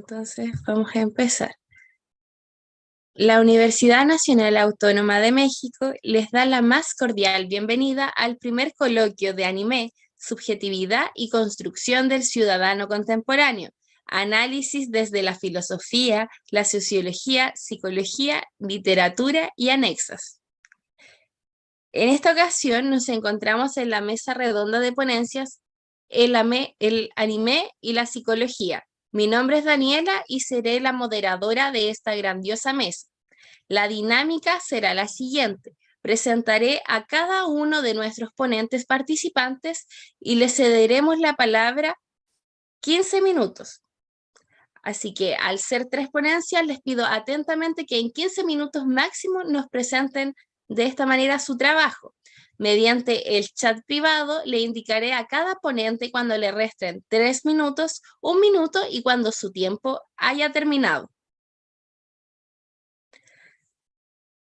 Entonces vamos a empezar. La Universidad Nacional Autónoma de México les da la más cordial bienvenida al primer coloquio de anime, subjetividad y construcción del ciudadano contemporáneo, análisis desde la filosofía, la sociología, psicología, literatura y anexas. En esta ocasión nos encontramos en la mesa redonda de ponencias el anime y la psicología. Mi nombre es Daniela y seré la moderadora de esta grandiosa mesa. La dinámica será la siguiente. Presentaré a cada uno de nuestros ponentes participantes y les cederemos la palabra 15 minutos. Así que al ser 3 ponencias, les pido atentamente que en 15 minutos máximo nos presenten de esta manera su trabajo. Mediante el chat privado le indicaré a cada ponente cuando le resten 3 minutos, 1 minuto y cuando su tiempo haya terminado.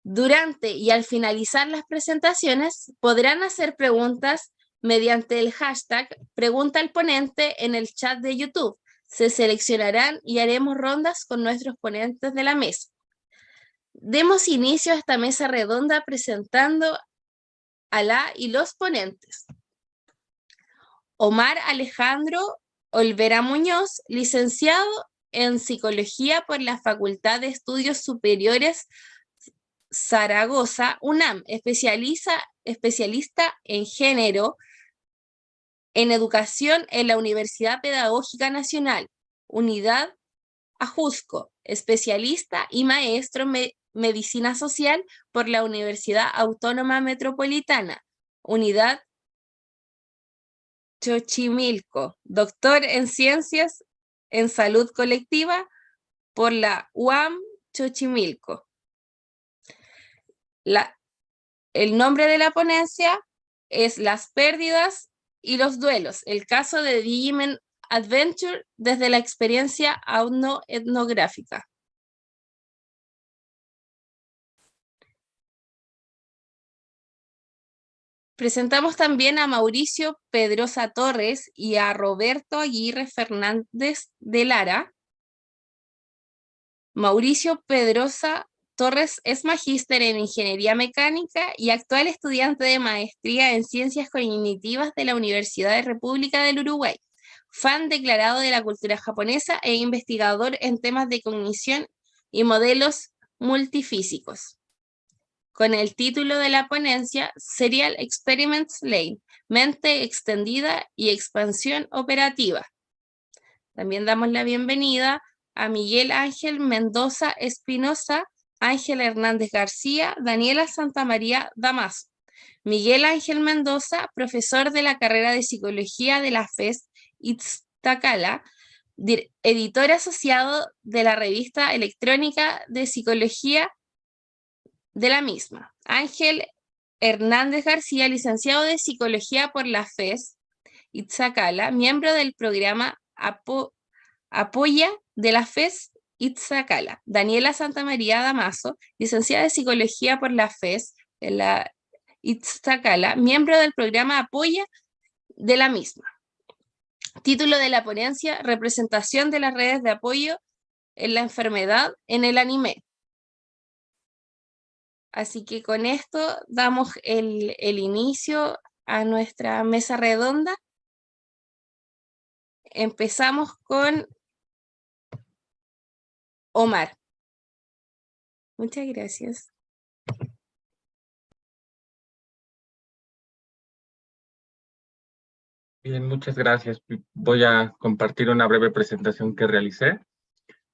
Durante y al finalizar las presentaciones podrán hacer preguntas mediante el hashtag Pregunta al Ponente en el chat de YouTube. Se seleccionarán y haremos rondas con nuestros ponentes de la mesa. Demos inicio a esta mesa redonda presentando a la y los ponentes. Omar Alejandro Olvera Muñoz, licenciado en Psicología por la Facultad de Estudios Superiores Zaragoza, UNAM, especialista en género, en educación en la Universidad Pedagógica Nacional, Unidad Ajusco, especialista y maestro en Medicina Social por la Universidad Autónoma Metropolitana, Unidad Xochimilco, doctor en Ciencias en Salud Colectiva por la UAM Xochimilco. El nombre de la ponencia es Las pérdidas y los duelos, el caso de Digimon Adventure desde la experiencia etnográfica. Presentamos también a Mauricio Pedrosa Torres y a Roberto Aguirre Fernández de Lara. Mauricio Pedrosa Torres es magíster en Ingeniería Mecánica y actual estudiante de maestría en Ciencias Cognitivas de la Universidad de República del Uruguay, fan declarado de la cultura japonesa e investigador en temas de cognición y modelos multifísicos. Con el título de la ponencia, Serial Experiments Lane, Mente Extendida y Expansión Operativa. También damos la bienvenida a Miguel Ángel Mendoza Espinosa, Ángel Hernández García, Daniela Santamaría Damaso. Miguel Ángel Mendoza, profesor de la carrera de Psicología de la FES Iztacala, editor asociado de la revista electrónica de Psicología de la misma. Ángel Hernández García, licenciado de Psicología por la FES Iztacala, miembro del programa Apoya de la FES Iztacala. Daniela Santamaría Damaso, licenciada de Psicología por la FES Iztacala, miembro del programa Apoya de la misma. Título de la ponencia, Representación de las redes de apoyo en la enfermedad en el anime. Así que con esto damos el inicio a nuestra mesa redonda. Empezamos con Omar. Muchas gracias. Bien, muchas gracias. Voy a compartir una breve presentación que realicé.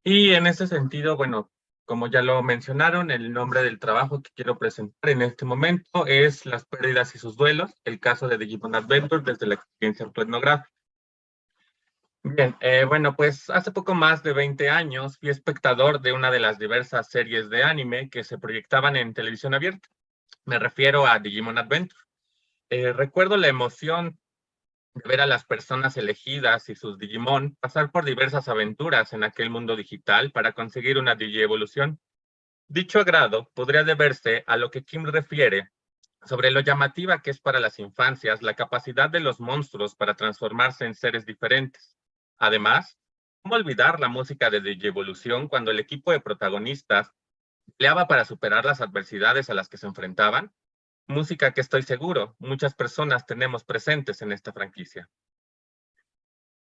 Y en ese sentido, bueno, como ya lo mencionaron, el nombre del trabajo que quiero presentar en este momento es Las pérdidas y sus duelos, el caso de Digimon Adventure desde la experiencia autoetnográfica. Bien, bueno, pues hace poco más de 20 años fui espectador de una de las diversas series de anime que se proyectaban en televisión abierta. Me refiero a Digimon Adventure. Recuerdo la emoción de ver a las personas elegidas y sus Digimon pasar por diversas aventuras en aquel mundo digital para conseguir una Digievolución. Dicho agrado podría deberse a lo que Kim refiere sobre lo llamativa que es para las infancias la capacidad de los monstruos para transformarse en seres diferentes. Además, ¿Cómo olvidar la música de Digievolución cuando el equipo de protagonistas peleaba para superar las adversidades a las que se enfrentaban? Música que estoy seguro muchas personas tenemos presentes en esta franquicia.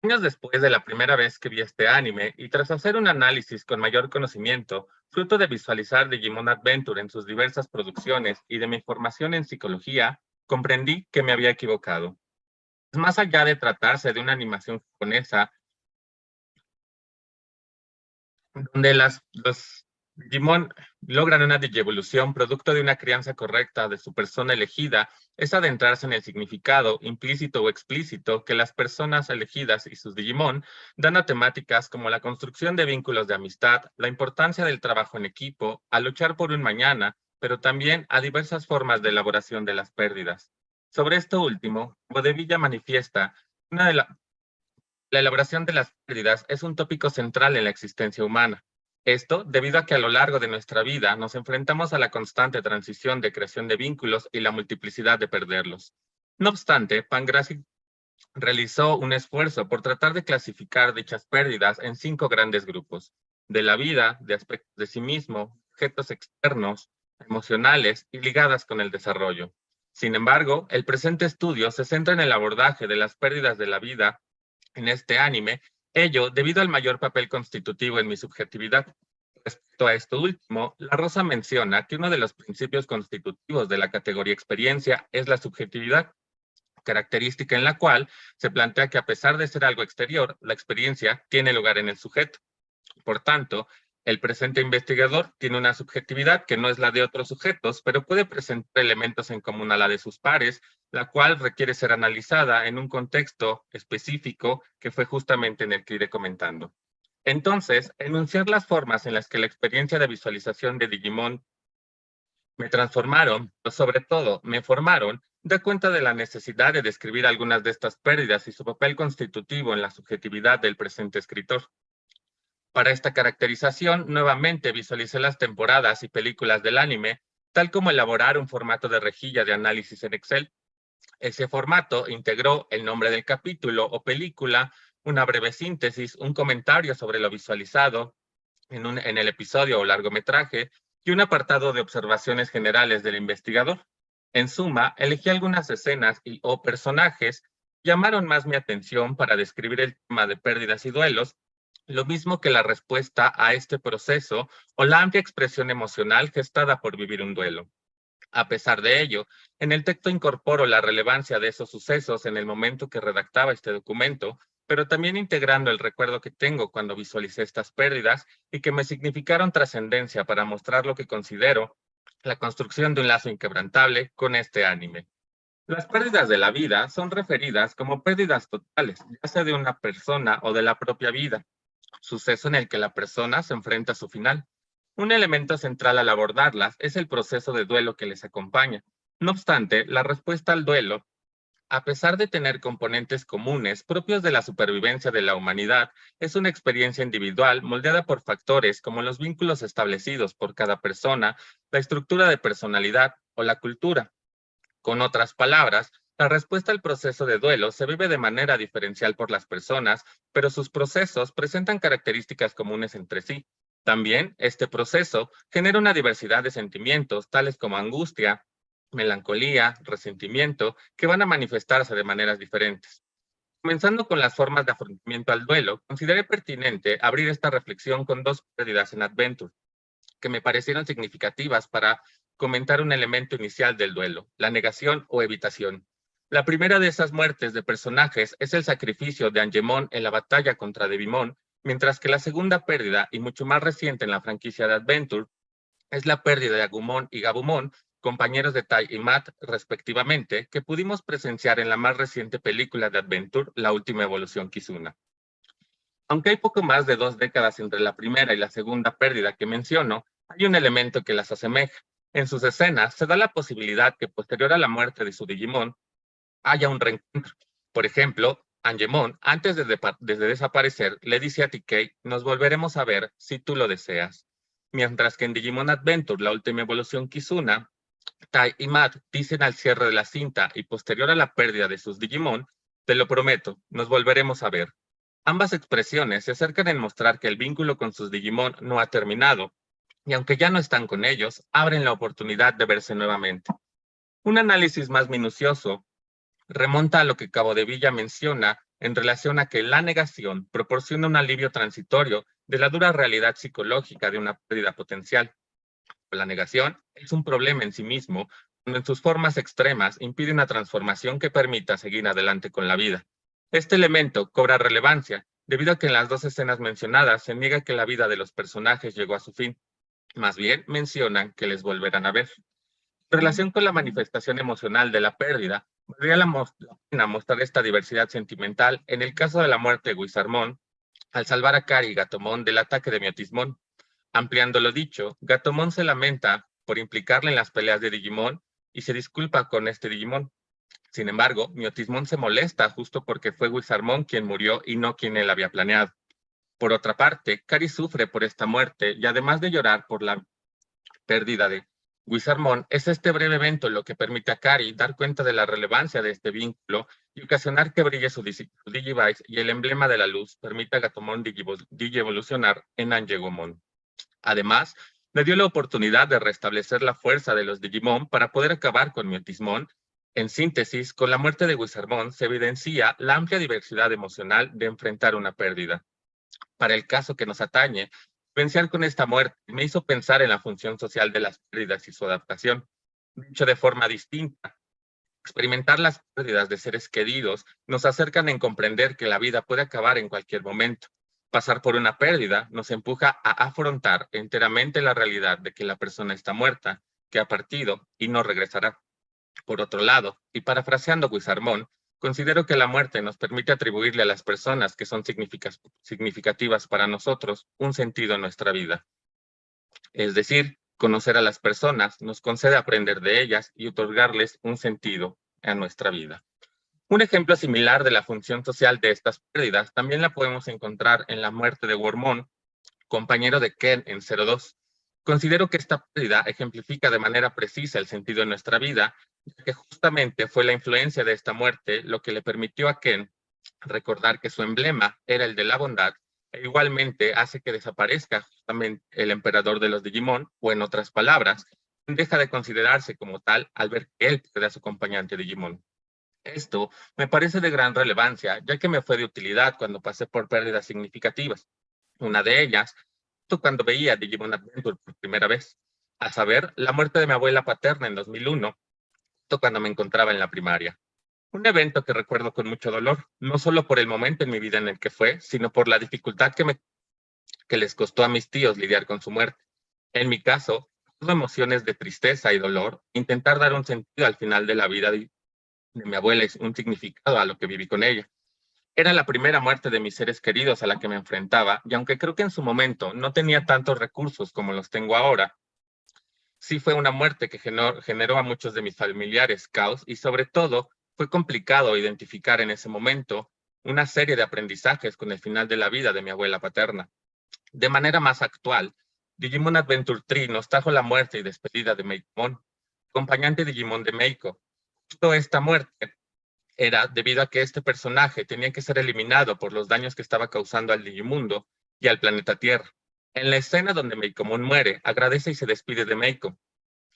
Años después de la primera vez que vi este anime y tras hacer un análisis con mayor conocimiento, fruto de visualizar Digimon Adventure en sus diversas producciones y de mi formación en psicología, comprendí que me había equivocado. Más allá de tratarse de una animación japonesa, donde los Digimon logran una digievolución producto de una crianza correcta de su persona elegida, es adentrarse en el significado implícito o explícito que las personas elegidas y sus Digimon dan a temáticas como la construcción de vínculos de amistad, la importancia del trabajo en equipo, a luchar por un mañana, pero también a diversas formas de elaboración de las pérdidas. Sobre esto último, Bodevilla manifiesta una de, la elaboración de las pérdidas es un tópico central en la existencia humana. Esto debido a que a lo largo de nuestra vida nos enfrentamos a la constante transición de creación de vínculos y la multiplicidad de perderlos. No obstante, Pangraci realizó un esfuerzo por tratar de clasificar dichas pérdidas en 5 grandes grupos: de la vida, de aspectos de sí mismo, objetos externos, emocionales y ligadas con el desarrollo. Sin embargo, el presente estudio se centra en el abordaje de las pérdidas de la vida en este anime, ello debido al mayor papel constitutivo en mi subjetividad. Respecto a esto último, La Rosa menciona que uno de los principios constitutivos de la categoría experiencia es la subjetividad, característica en la cual se plantea que a pesar de ser algo exterior, la experiencia tiene lugar en el sujeto. Por tanto, el presente investigador tiene una subjetividad que no es la de otros sujetos, pero puede presentar elementos en común a la de sus pares, la cual requiere ser analizada en un contexto específico que fue justamente en el que iré comentando. Entonces, enunciar las formas en las que la experiencia de visualización de Digimon me transformaron, pero sobre todo me formaron, da cuenta de la necesidad de describir algunas de estas pérdidas y su papel constitutivo en la subjetividad del presente escritor. Para esta caracterización, nuevamente visualicé las temporadas y películas del anime, tal como elaborar un formato de rejilla de análisis en Excel. Ese formato integró el nombre del capítulo o película, una breve síntesis, un comentario sobre lo visualizado en el episodio o largometraje y un apartado de observaciones generales del investigador. En suma, elegí algunas escenas o personajes que llamaron más mi atención para describir el tema de pérdidas y duelos, lo mismo que la respuesta a este proceso o la amplia expresión emocional gestada por vivir un duelo. A pesar de ello, en el texto incorporo la relevancia de esos sucesos en el momento que redactaba este documento, pero también integrando el recuerdo que tengo cuando visualicé estas pérdidas y que me significaron trascendencia para mostrar lo que considero la construcción de un lazo inquebrantable con este anime. Las pérdidas de la vida son referidas como pérdidas totales, ya sea de una persona o de la propia vida, suceso en el que la persona se enfrenta a su final. Un elemento central al abordarlas es el proceso de duelo que les acompaña. No obstante, la respuesta al duelo, a pesar de tener componentes comunes propios de la supervivencia de la humanidad, es una experiencia individual moldeada por factores como los vínculos establecidos por cada persona, la estructura de personalidad o la cultura. Con otras palabras, la respuesta al proceso de duelo se vive de manera diferencial por las personas, pero sus procesos presentan características comunes entre sí. También, este proceso genera una diversidad de sentimientos, tales como angustia, melancolía, resentimiento, que van a manifestarse de maneras diferentes. Comenzando con las formas de afrontamiento al duelo, consideré pertinente abrir esta reflexión con 2 pérdidas en Adventure que me parecieron significativas para comentar un elemento inicial del duelo, la negación o evitación. La primera de esas muertes de personajes es el sacrificio de Angemon en la batalla contra Devimon, mientras que la segunda pérdida, y mucho más reciente en la franquicia de Adventure, es la pérdida de Agumon y Gabumon, compañeros de Tai y Matt, respectivamente, que pudimos presenciar en la más reciente película de Adventure, La Última Evolución Kizuna. Aunque hay poco más de 2 décadas entre la primera y la segunda pérdida que menciono, hay un elemento que las asemeja. En sus escenas se da la posibilidad que posterior a la muerte de su Digimon haya un reencuentro. Por ejemplo, Angemon, antes de desaparecer, le dice a TK, nos volveremos a ver si tú lo deseas. Mientras que en Digimon Adventure, la última evolución Kizuna, Tai y Matt dicen al cierre de la cinta y posterior a la pérdida de sus Digimon, te lo prometo, nos volveremos a ver. Ambas expresiones se acercan en mostrar que el vínculo con sus Digimon no ha terminado, y aunque ya no están con ellos, abren la oportunidad de verse nuevamente. Un análisis más minucioso remonta a lo que Cabo de Villa menciona en relación a que la negación proporciona un alivio transitorio de la dura realidad psicológica de una pérdida potencial. La negación es un problema en sí mismo, cuando en sus formas extremas impide una transformación que permita seguir adelante con la vida. Este elemento cobra relevancia debido a que en las dos escenas mencionadas se niega que la vida de los personajes llegó a su fin. Más bien mencionan que les volverán a ver. En relación con la manifestación emocional de la pérdida, valdría la pena mostrar esta diversidad sentimental en el caso de la muerte de Guisarmón, al salvar a Kari y Gatomón del ataque de Miotismón. Ampliando lo dicho, Gatomón se lamenta por implicarle en las peleas de Digimon y se disculpa con este Digimon. Sin embargo, Miotismón se molesta justo porque fue Guisarmón quien murió y no quien él había planeado. Por otra parte, Kari sufre por esta muerte y además de llorar por la pérdida de Guisarmón, es este breve evento lo que permite a Kari dar cuenta de la relevancia de este vínculo y ocasionar que brille su Digivice y el emblema de la luz permita a Gatomon digievolucionar en Angegomon. Además, le dio la oportunidad de restablecer la fuerza de los Digimon para poder acabar con Miotismón. En síntesis, con la muerte de Guisarmón se evidencia la amplia diversidad emocional de enfrentar una pérdida. Para el caso que nos atañe, vivenciar con esta muerte me hizo pensar en la función social de las pérdidas y su adaptación. Dicho de forma distinta, experimentar las pérdidas de seres queridos nos acercan en comprender que la vida puede acabar en cualquier momento. Pasar por una pérdida nos empuja a afrontar enteramente la realidad de que la persona está muerta, que ha partido y no regresará. Por otro lado, y parafraseando Guisarmón, considero que la muerte nos permite atribuirle a las personas que son significativas para nosotros un sentido en nuestra vida. Es decir, conocer a las personas nos concede aprender de ellas y otorgarles un sentido a nuestra vida. Un ejemplo similar de la función social de estas pérdidas también la podemos encontrar en la muerte de Wormón, compañero de Ken en 02. Considero que esta pérdida ejemplifica de manera precisa el sentido de nuestra vida, ya que justamente fue la influencia de esta muerte lo que le permitió a Ken recordar que su emblema era el de la bondad, e igualmente hace que desaparezca justamente el emperador de los Digimon, o en otras palabras, deja de considerarse como tal al ver que él pierde a su acompañante Digimon. Esto me parece de gran relevancia, ya que me fue de utilidad cuando pasé por pérdidas significativas. Una de ellas, justo cuando veía Digimon Adventure por primera vez, a saber, la muerte de mi abuela paterna en 2001, justo cuando me encontraba en la primaria. Un evento que recuerdo con mucho dolor, no solo por el momento en mi vida en el que fue, sino por la dificultad que les costó a mis tíos lidiar con su muerte. En mi caso, tuve emociones de tristeza y dolor, intentar dar un sentido al final de la vida de mi abuela y un significado a lo que viví con ella. Era la primera muerte de mis seres queridos a la que me enfrentaba, y aunque creo que en su momento no tenía tantos recursos como los tengo ahora, sí fue una muerte que generó a muchos de mis familiares caos y sobre todo fue complicado identificar en ese momento una serie de aprendizajes con el final de la vida de mi abuela paterna. De manera más actual, Digimon Adventure 3 nos trajo la muerte y despedida de Meikomon, acompañante Digimon de Meiko. Justo esta muerte era debido a que este personaje tenía que ser eliminado por los daños que estaba causando al Digimundo y al planeta Tierra. En la escena donde Meikomon muere, agradece y se despide de Meiko.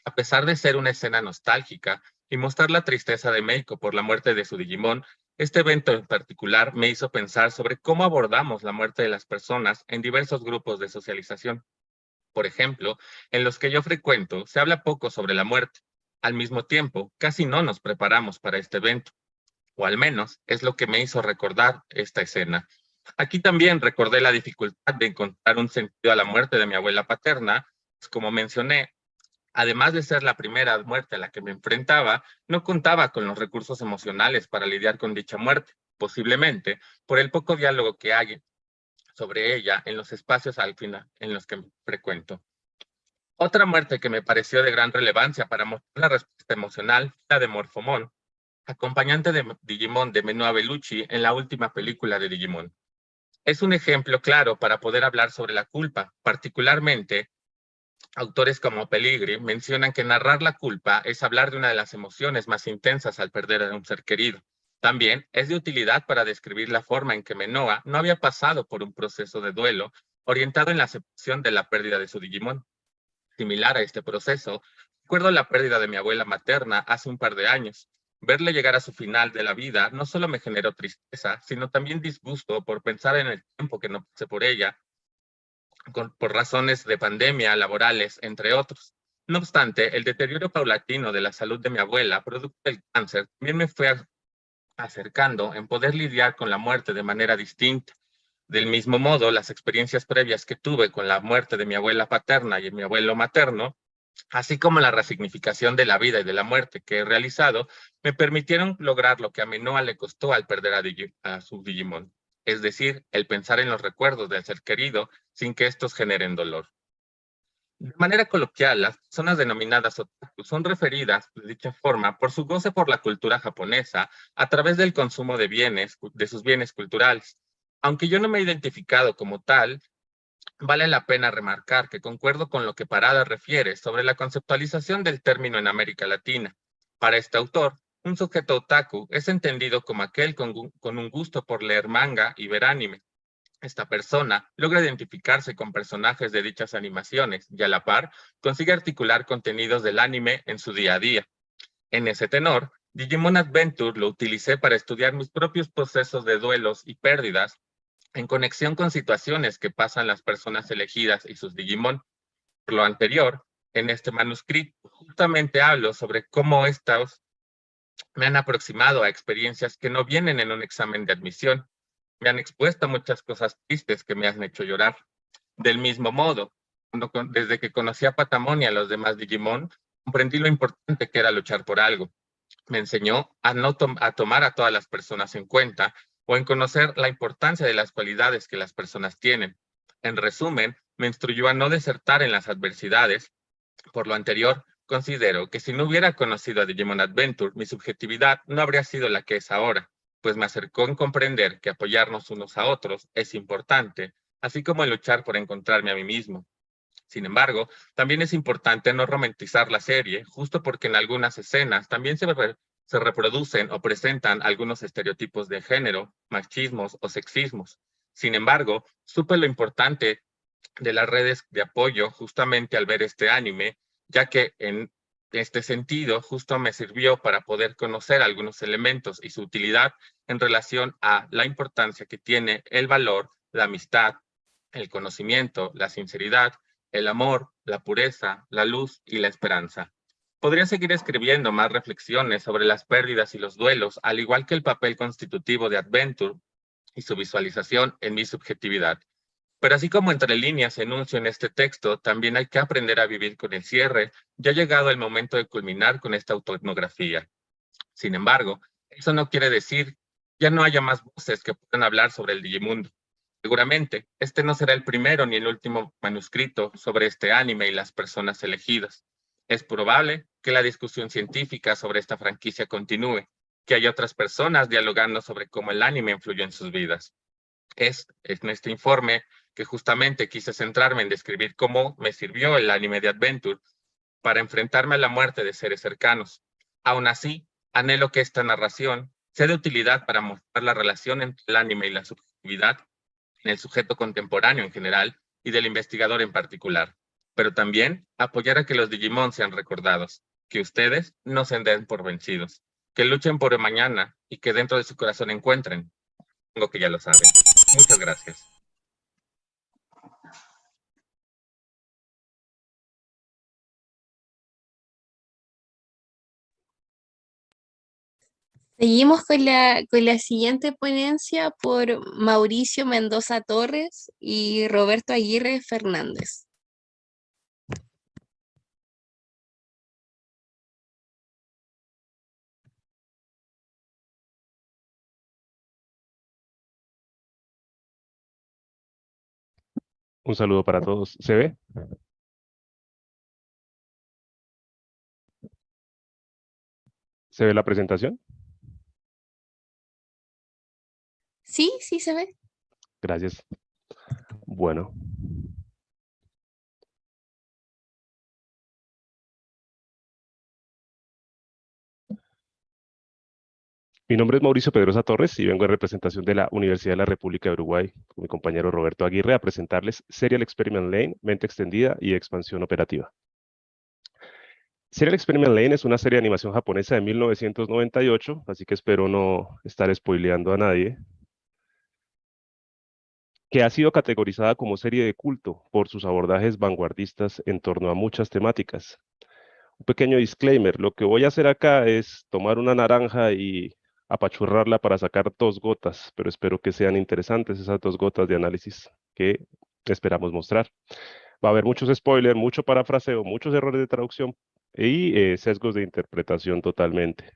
A pesar de ser una escena nostálgica y mostrar la tristeza de Meiko por la muerte de su Digimon, este evento en particular me hizo pensar sobre cómo abordamos la muerte de las personas en diversos grupos de socialización. Por ejemplo, en los que yo frecuento, se habla poco sobre la muerte. Al mismo tiempo, casi no nos preparamos para este evento, o al menos es lo que me hizo recordar esta escena. Aquí también recordé la dificultad de encontrar un sentido a la muerte de mi abuela paterna, pues como mencioné, además de ser la primera muerte a la que me enfrentaba, no contaba con los recursos emocionales para lidiar con dicha muerte, posiblemente por el poco diálogo que hay sobre ella en los espacios al final en los que frecuento. Otra muerte que me pareció de gran relevancia para mostrar la respuesta emocional fue la de Morphomon, acompañante de Digimon de Menoa Bellucci en la última película de Digimon. Es un ejemplo claro para poder hablar sobre la culpa, particularmente autores como Pellegrini mencionan que narrar la culpa es hablar de una de las emociones más intensas al perder a un ser querido. También es de utilidad para describir la forma en que Menoa no había pasado por un proceso de duelo orientado en la aceptación de la pérdida de su Digimon. Similar a este proceso, recuerdo la pérdida de mi abuela materna hace un par de años. Verle llegar a su final de la vida no solo me generó tristeza, sino también disgusto por pensar en el tiempo que no pasé por ella, por razones de pandemia, laborales, entre otros. No obstante, el deterioro paulatino de la salud de mi abuela, producto del cáncer, también me fue acercando en poder lidiar con la muerte de manera distinta. Del mismo modo, las experiencias previas que tuve con la muerte de mi abuela paterna y mi abuelo materno, así como la resignificación de la vida y de la muerte que he realizado, me permitieron lograr lo que a Minoa le costó al perder a su Digimon, es decir, el pensar en los recuerdos del ser querido sin que estos generen dolor. De manera coloquial, las personas denominadas otaku son referidas de dicha forma por su goce por la cultura japonesa a través del consumo de sus bienes culturales. Aunque yo no me he identificado como tal, vale la pena remarcar que concuerdo con lo que Parada refiere sobre la conceptualización del término en América Latina. Para este autor, un sujeto otaku es entendido como aquel con un gusto por leer manga y ver anime. Esta persona logra identificarse con personajes de dichas animaciones y a la par consigue articular contenidos del anime en su día a día. En ese tenor, Digimon Adventure lo utilicé para estudiar mis propios procesos de duelos y pérdidas en conexión con situaciones que pasan las personas elegidas y sus Digimon. Por lo anterior, en este manuscrito justamente hablo sobre cómo estos me han aproximado a experiencias que no vienen en un examen de admisión. Me han expuesto muchas cosas tristes que me han hecho llorar. Del mismo modo, desde que conocí a Patamon y a los demás Digimon, comprendí lo importante que era luchar por algo. Me enseñó a no a tomar a todas las personas en cuenta o en conocer la importancia de las cualidades que las personas tienen. En resumen, me instruyó a no desertar en las adversidades. Por lo anterior, considero que si no hubiera conocido a Digimon Adventure, mi subjetividad no habría sido la que es ahora, pues me acercó en comprender que apoyarnos unos a otros es importante, así como en luchar por encontrarme a mí mismo. Sin embargo, también es importante no romantizar la serie, justo porque en algunas escenas también se reproducen o presentan algunos estereotipos de género, machismos o sexismos. Sin embargo, supe lo importante de las redes de apoyo justamente al ver este anime, ya que en este sentido justo me sirvió para poder conocer algunos elementos y su utilidad en relación a la importancia que tiene el valor, la amistad, el conocimiento, la sinceridad, el amor, la pureza, la luz y la esperanza. Podría seguir escribiendo más reflexiones sobre las pérdidas y los duelos, al igual que el papel constitutivo de Adventure y su visualización en mi subjetividad. Pero así como entre líneas enuncio en este texto, también hay que aprender a vivir con el cierre. Ya ha llegado el momento de culminar con esta autoetnografía. Sin embargo, eso no quiere decir ya no haya más voces que puedan hablar sobre el Digimundo. Seguramente, este no será el primero ni el último manuscrito sobre este anime y las personas elegidas. Es probable que la discusión científica sobre esta franquicia continúe, que haya otras personas dialogando sobre cómo el anime influyó en sus vidas. Es en este informe que justamente quise centrarme en describir cómo me sirvió el anime de Adventure para enfrentarme a la muerte de seres cercanos. Aún así, anhelo que esta narración sea de utilidad para mostrar la relación entre el anime y la subjetividad en el sujeto contemporáneo en general y del investigador en particular, pero también apoyar a que los Digimon sean recordados, que ustedes no se den por vencidos, que luchen por el mañana y que dentro de su corazón encuentren, algo que ya lo saben. Muchas gracias. Seguimos con la siguiente ponencia por Mauricio Mendoza Torres y Roberto Aguirre Fernández. Un saludo para todos. ¿Se ve? ¿Se ve la presentación? Sí, sí se ve. Gracias. Bueno. Mi nombre es Mauricio Pedrosa Torres y vengo en representación de la Universidad de la República de Uruguay, con mi compañero Roberto Aguirre, a presentarles Serial Experiment Lane, mente extendida y expansión operativa. Serial Experiment Lane es una serie de animación japonesa de 1998, así que espero no estar spoileando a nadie, que ha sido categorizada como serie de culto por sus abordajes vanguardistas en torno a muchas temáticas. Un pequeño disclaimer, lo que voy a hacer acá es tomar una naranja y apachurrarla para sacar 2 gotas, pero espero que sean interesantes esas 2 gotas de análisis que esperamos mostrar. Va a haber muchos spoilers, mucho parafraseo, muchos errores de traducción y sesgos de interpretación totalmente.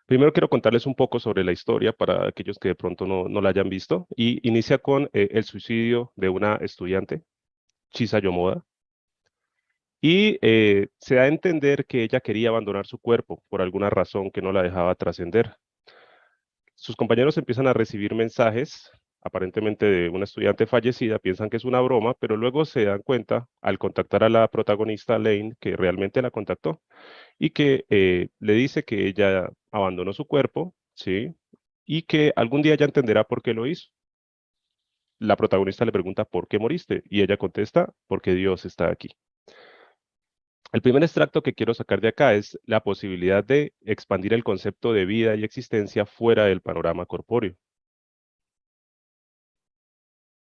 Primero quiero contarles un poco sobre la historia para aquellos que de pronto no la hayan visto, y inicia con el suicidio de una estudiante, Chisa Yomoda, y se da a entender que ella quería abandonar su cuerpo por alguna razón que no la dejaba trascender. Sus compañeros empiezan a recibir mensajes, aparentemente de una estudiante fallecida, piensan que es una broma, pero luego se dan cuenta al contactar a la protagonista Lane que realmente la contactó y que le dice que ella abandonó su cuerpo, ¿sí? Y que algún día ella entenderá por qué lo hizo. La protagonista le pregunta, ¿por qué moriste? Y ella contesta, porque Dios está aquí. El primer extracto que quiero sacar de acá es la posibilidad de expandir el concepto de vida y existencia fuera del panorama corpóreo.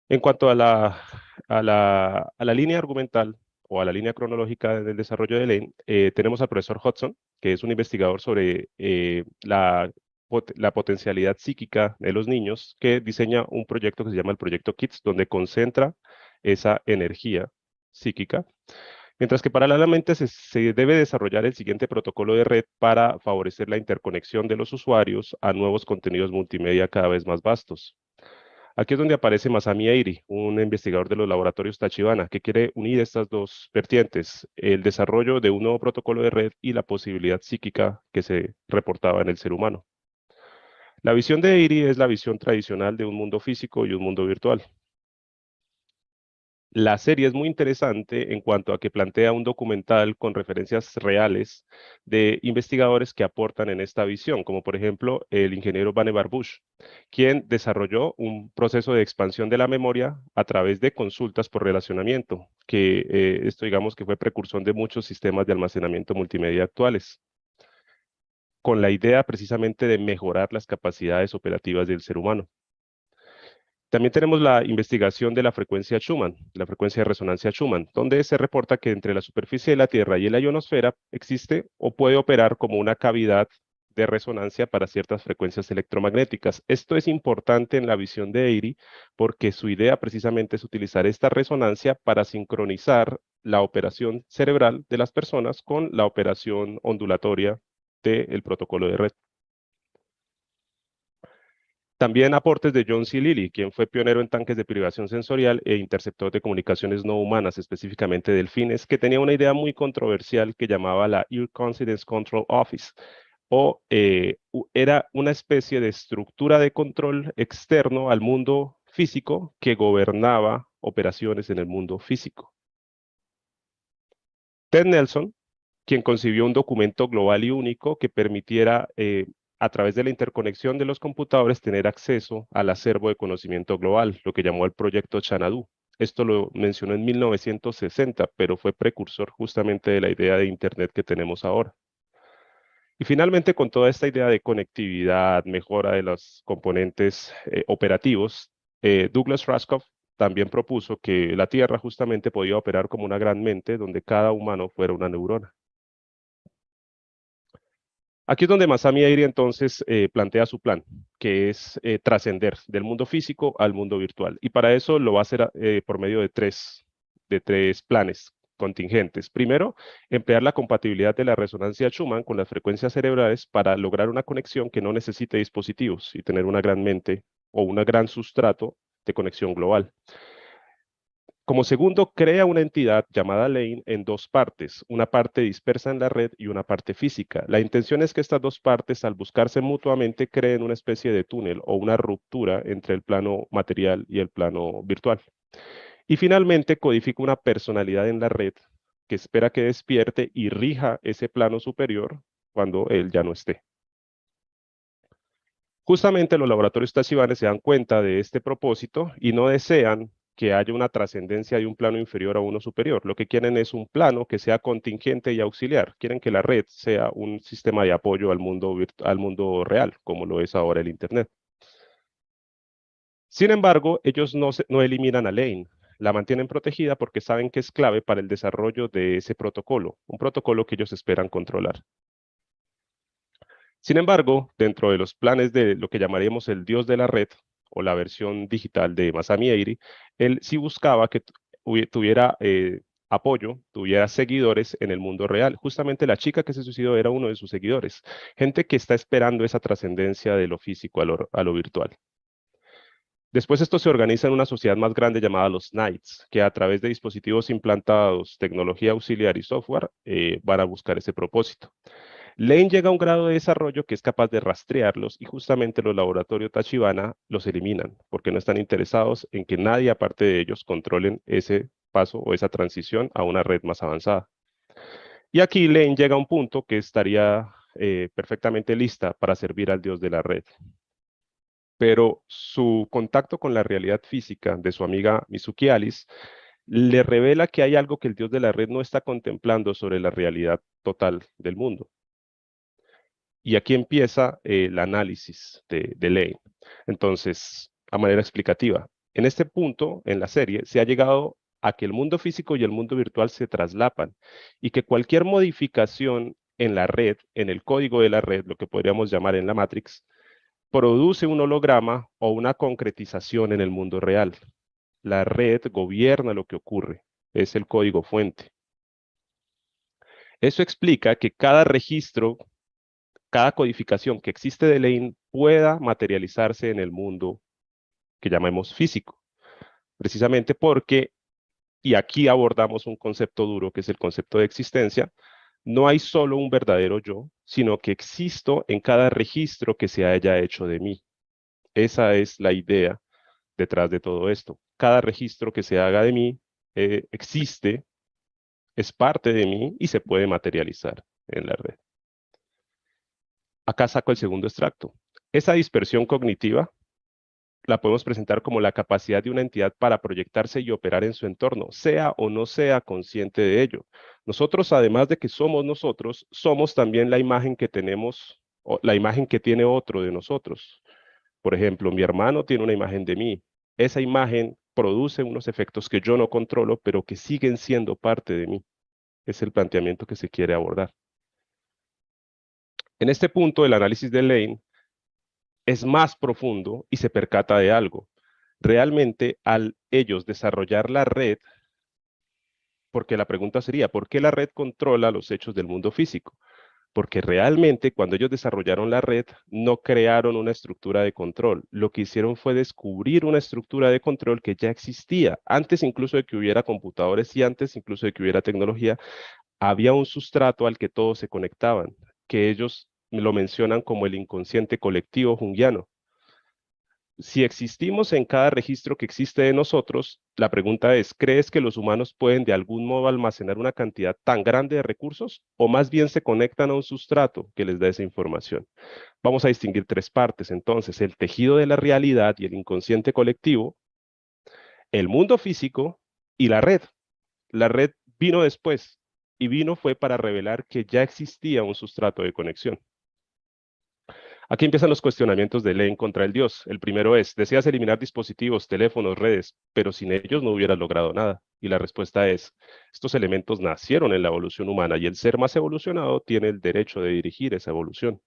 En cuanto a la línea argumental o a la línea cronológica del desarrollo de Lane, tenemos al profesor Hudson, que es un investigador sobre la potencialidad psíquica de los niños, que diseña un proyecto que se llama el Proyecto KIDS, donde concentra esa energía psíquica. Mientras que paralelamente se debe desarrollar el siguiente protocolo de red para favorecer la interconexión de los usuarios a nuevos contenidos multimedia cada vez más vastos. Aquí es donde aparece Masami Eiri, un investigador de los laboratorios Tachibana, que quiere unir estas dos vertientes, el desarrollo de un nuevo protocolo de red y la posibilidad psíquica que se reportaba en el ser humano. La visión de Eiri es la visión tradicional de un mundo físico y un mundo virtual. La serie es muy interesante en cuanto a que plantea un documental con referencias reales de investigadores que aportan en esta visión, como por ejemplo el ingeniero Vannevar Bush, quien desarrolló un proceso de expansión de la memoria a través de consultas por relacionamiento, que esto digamos que fue precursor de muchos sistemas de almacenamiento multimedia actuales, con la idea precisamente de mejorar las capacidades operativas del ser humano. También tenemos la investigación de la frecuencia Schumann, la frecuencia de resonancia Schumann, donde se reporta que entre la superficie de la Tierra y la ionosfera existe o puede operar como una cavidad de resonancia para ciertas frecuencias electromagnéticas. Esto es importante en la visión de Airy porque su idea precisamente es utilizar esta resonancia para sincronizar la operación cerebral de las personas con la operación ondulatoria del protocolo de red. También aportes de John C. Lilly, quien fue pionero en tanques de privación sensorial e interceptor de comunicaciones no humanas, específicamente delfines, que tenía una idea muy controversial que llamaba la Ear Coincidence Control Office, o era una especie de estructura de control externo al mundo físico que gobernaba operaciones en el mundo físico. Ted Nelson, quien concibió un documento global y único que permitiera a través de la interconexión de los computadores tener acceso al acervo de conocimiento global, lo que llamó el proyecto Xanadu. Esto lo mencionó en 1960, pero fue precursor justamente de la idea de Internet que tenemos ahora. Y finalmente, con toda esta idea de conectividad, mejora de los componentes operativos, Douglas Rushkoff también propuso que la Tierra justamente podía operar como una gran mente donde cada humano fuera una neurona. Aquí es donde Masami Eiri entonces plantea su plan, que es trascender del mundo físico al mundo virtual. Y para eso lo va a hacer por medio de tres planes contingentes. Primero, emplear la compatibilidad de la resonancia Schumann con las frecuencias cerebrales para lograr una conexión que no necesite dispositivos y tener una gran mente o un gran sustrato de conexión global. Como segundo, crea una entidad llamada Lane en 2 partes, una parte dispersa en la red y una parte física. La intención es que estas 2 partes, al buscarse mutuamente, creen una especie de túnel o una ruptura entre el plano material y el plano virtual. Y finalmente, codifica una personalidad en la red que espera que despierte y rija ese plano superior cuando él ya no esté. Justamente los laboratorios Tachibana se dan cuenta de este propósito y no desean que haya una trascendencia de un plano inferior a uno superior. Lo que quieren es un plano que sea contingente y auxiliar. Quieren que la red sea un sistema de apoyo al mundo real, como lo es ahora el Internet. Sin embargo, ellos no eliminan a Lane. La mantienen protegida porque saben que es clave para el desarrollo de ese protocolo, un protocolo que ellos esperan controlar. Sin embargo, dentro de los planes de lo que llamaríamos el dios de la red, o la versión digital de Masami Eiri, él sí buscaba que tuviera apoyo, tuviera seguidores en el mundo real. Justamente la chica que se suicidó era uno de sus seguidores, gente que está esperando esa trascendencia de lo físico a lo virtual. Después esto se organiza en una sociedad más grande llamada los Knights, que a través de dispositivos implantados, tecnología auxiliar y software van a buscar ese propósito. Lane llega a un grado de desarrollo que es capaz de rastrearlos y justamente los laboratorios Tachibana los eliminan porque no están interesados en que nadie aparte de ellos controlen ese paso o esa transición a una red más avanzada. Y aquí Lane llega a un punto que estaría perfectamente lista para servir al dios de la red. Pero su contacto con la realidad física de su amiga Mizuki Alice le revela que hay algo que el dios de la red no está contemplando sobre la realidad total del mundo. Y aquí empieza el análisis de Lane. Entonces, a manera explicativa, en este punto, en la serie, se ha llegado a que el mundo físico y el mundo virtual se traslapan y que cualquier modificación en la red, en el código de la red, lo que podríamos llamar en la Matrix, produce un holograma o una concretización en el mundo real. La red gobierna lo que ocurre, es el código fuente. Eso explica que cada registro, cada codificación que existe de Lane pueda materializarse en el mundo que llamemos físico. Precisamente porque, y aquí abordamos un concepto duro que es el concepto de existencia, no hay solo un verdadero yo, sino que existo en cada registro que se haya hecho de mí. Esa es la idea detrás de todo esto. Cada registro que se haga de mí existe, es parte de mí y se puede materializar en la red. Acá saco el segundo extracto. Esa dispersión cognitiva la podemos presentar como la capacidad de una entidad para proyectarse y operar en su entorno, sea o no sea consciente de ello. Nosotros, además de que somos nosotros, somos también la imagen que tenemos, o la imagen que tiene otro de nosotros. Por ejemplo, mi hermano tiene una imagen de mí. Esa imagen produce unos efectos que yo no controlo, pero que siguen siendo parte de mí. Es el planteamiento que se quiere abordar. En este punto, el análisis de Lane es más profundo y se percata de algo. Realmente, al ellos desarrollar la red, porque la pregunta sería, ¿por qué la red controla los hechos del mundo físico? Porque realmente cuando ellos desarrollaron la red, no crearon una estructura de control. Lo que hicieron fue descubrir una estructura de control que ya existía. Antes incluso de que hubiera computadores y antes incluso de que hubiera tecnología, había un sustrato al que todos se conectaban, que ellos lo mencionan como el inconsciente colectivo junguiano. Si existimos en cada registro que existe de nosotros, la pregunta es, ¿crees que los humanos pueden de algún modo almacenar una cantidad tan grande de recursos? ¿O más bien se conectan a un sustrato que les da esa información? Vamos a distinguir tres partes, entonces, el tejido de la realidad y el inconsciente colectivo, el mundo físico y la red. La red vino después y fue para revelar que ya existía un sustrato de conexión. Aquí empiezan los cuestionamientos de Lane contra el Dios. El primero es, deseas eliminar dispositivos, teléfonos, redes, pero sin ellos no hubieras logrado nada. Y la respuesta es, estos elementos nacieron en la evolución humana y el ser más evolucionado tiene el derecho de dirigir esa evolución.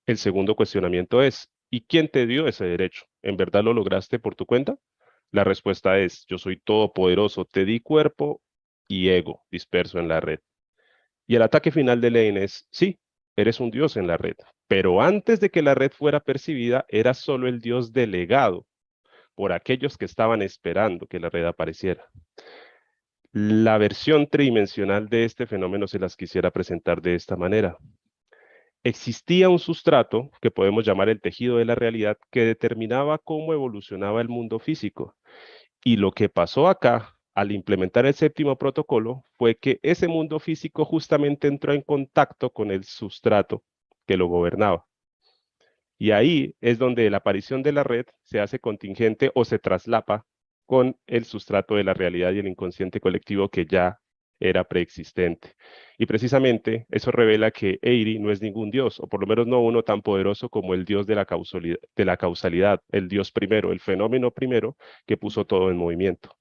El segundo cuestionamiento es, ¿y quién te dio ese derecho? ¿En verdad lo lograste por tu cuenta? La respuesta es, yo soy todopoderoso, te di cuerpo y ego disperso en la red. Y el ataque final de Lane es, sí, eres un dios en la red, pero antes de que la red fuera percibida, eras solo el dios delegado por aquellos que estaban esperando que la red apareciera. La versión tridimensional de este fenómeno se las quisiera presentar de esta manera. Existía un sustrato, que podemos llamar el tejido de la realidad, que determinaba cómo evolucionaba el mundo físico. Y lo que pasó acá, al implementar el séptimo protocolo, fue que ese mundo físico justamente entró en contacto con el sustrato que lo gobernaba. Y ahí es donde la aparición de la red se hace contingente o se traslapa con el sustrato de la realidad y el inconsciente colectivo que ya era preexistente. Y precisamente eso revela que Eiri no es ningún dios, o por lo menos no uno tan poderoso como el dios de la causalidad, el dios primero, el fenómeno primero que puso todo en movimiento.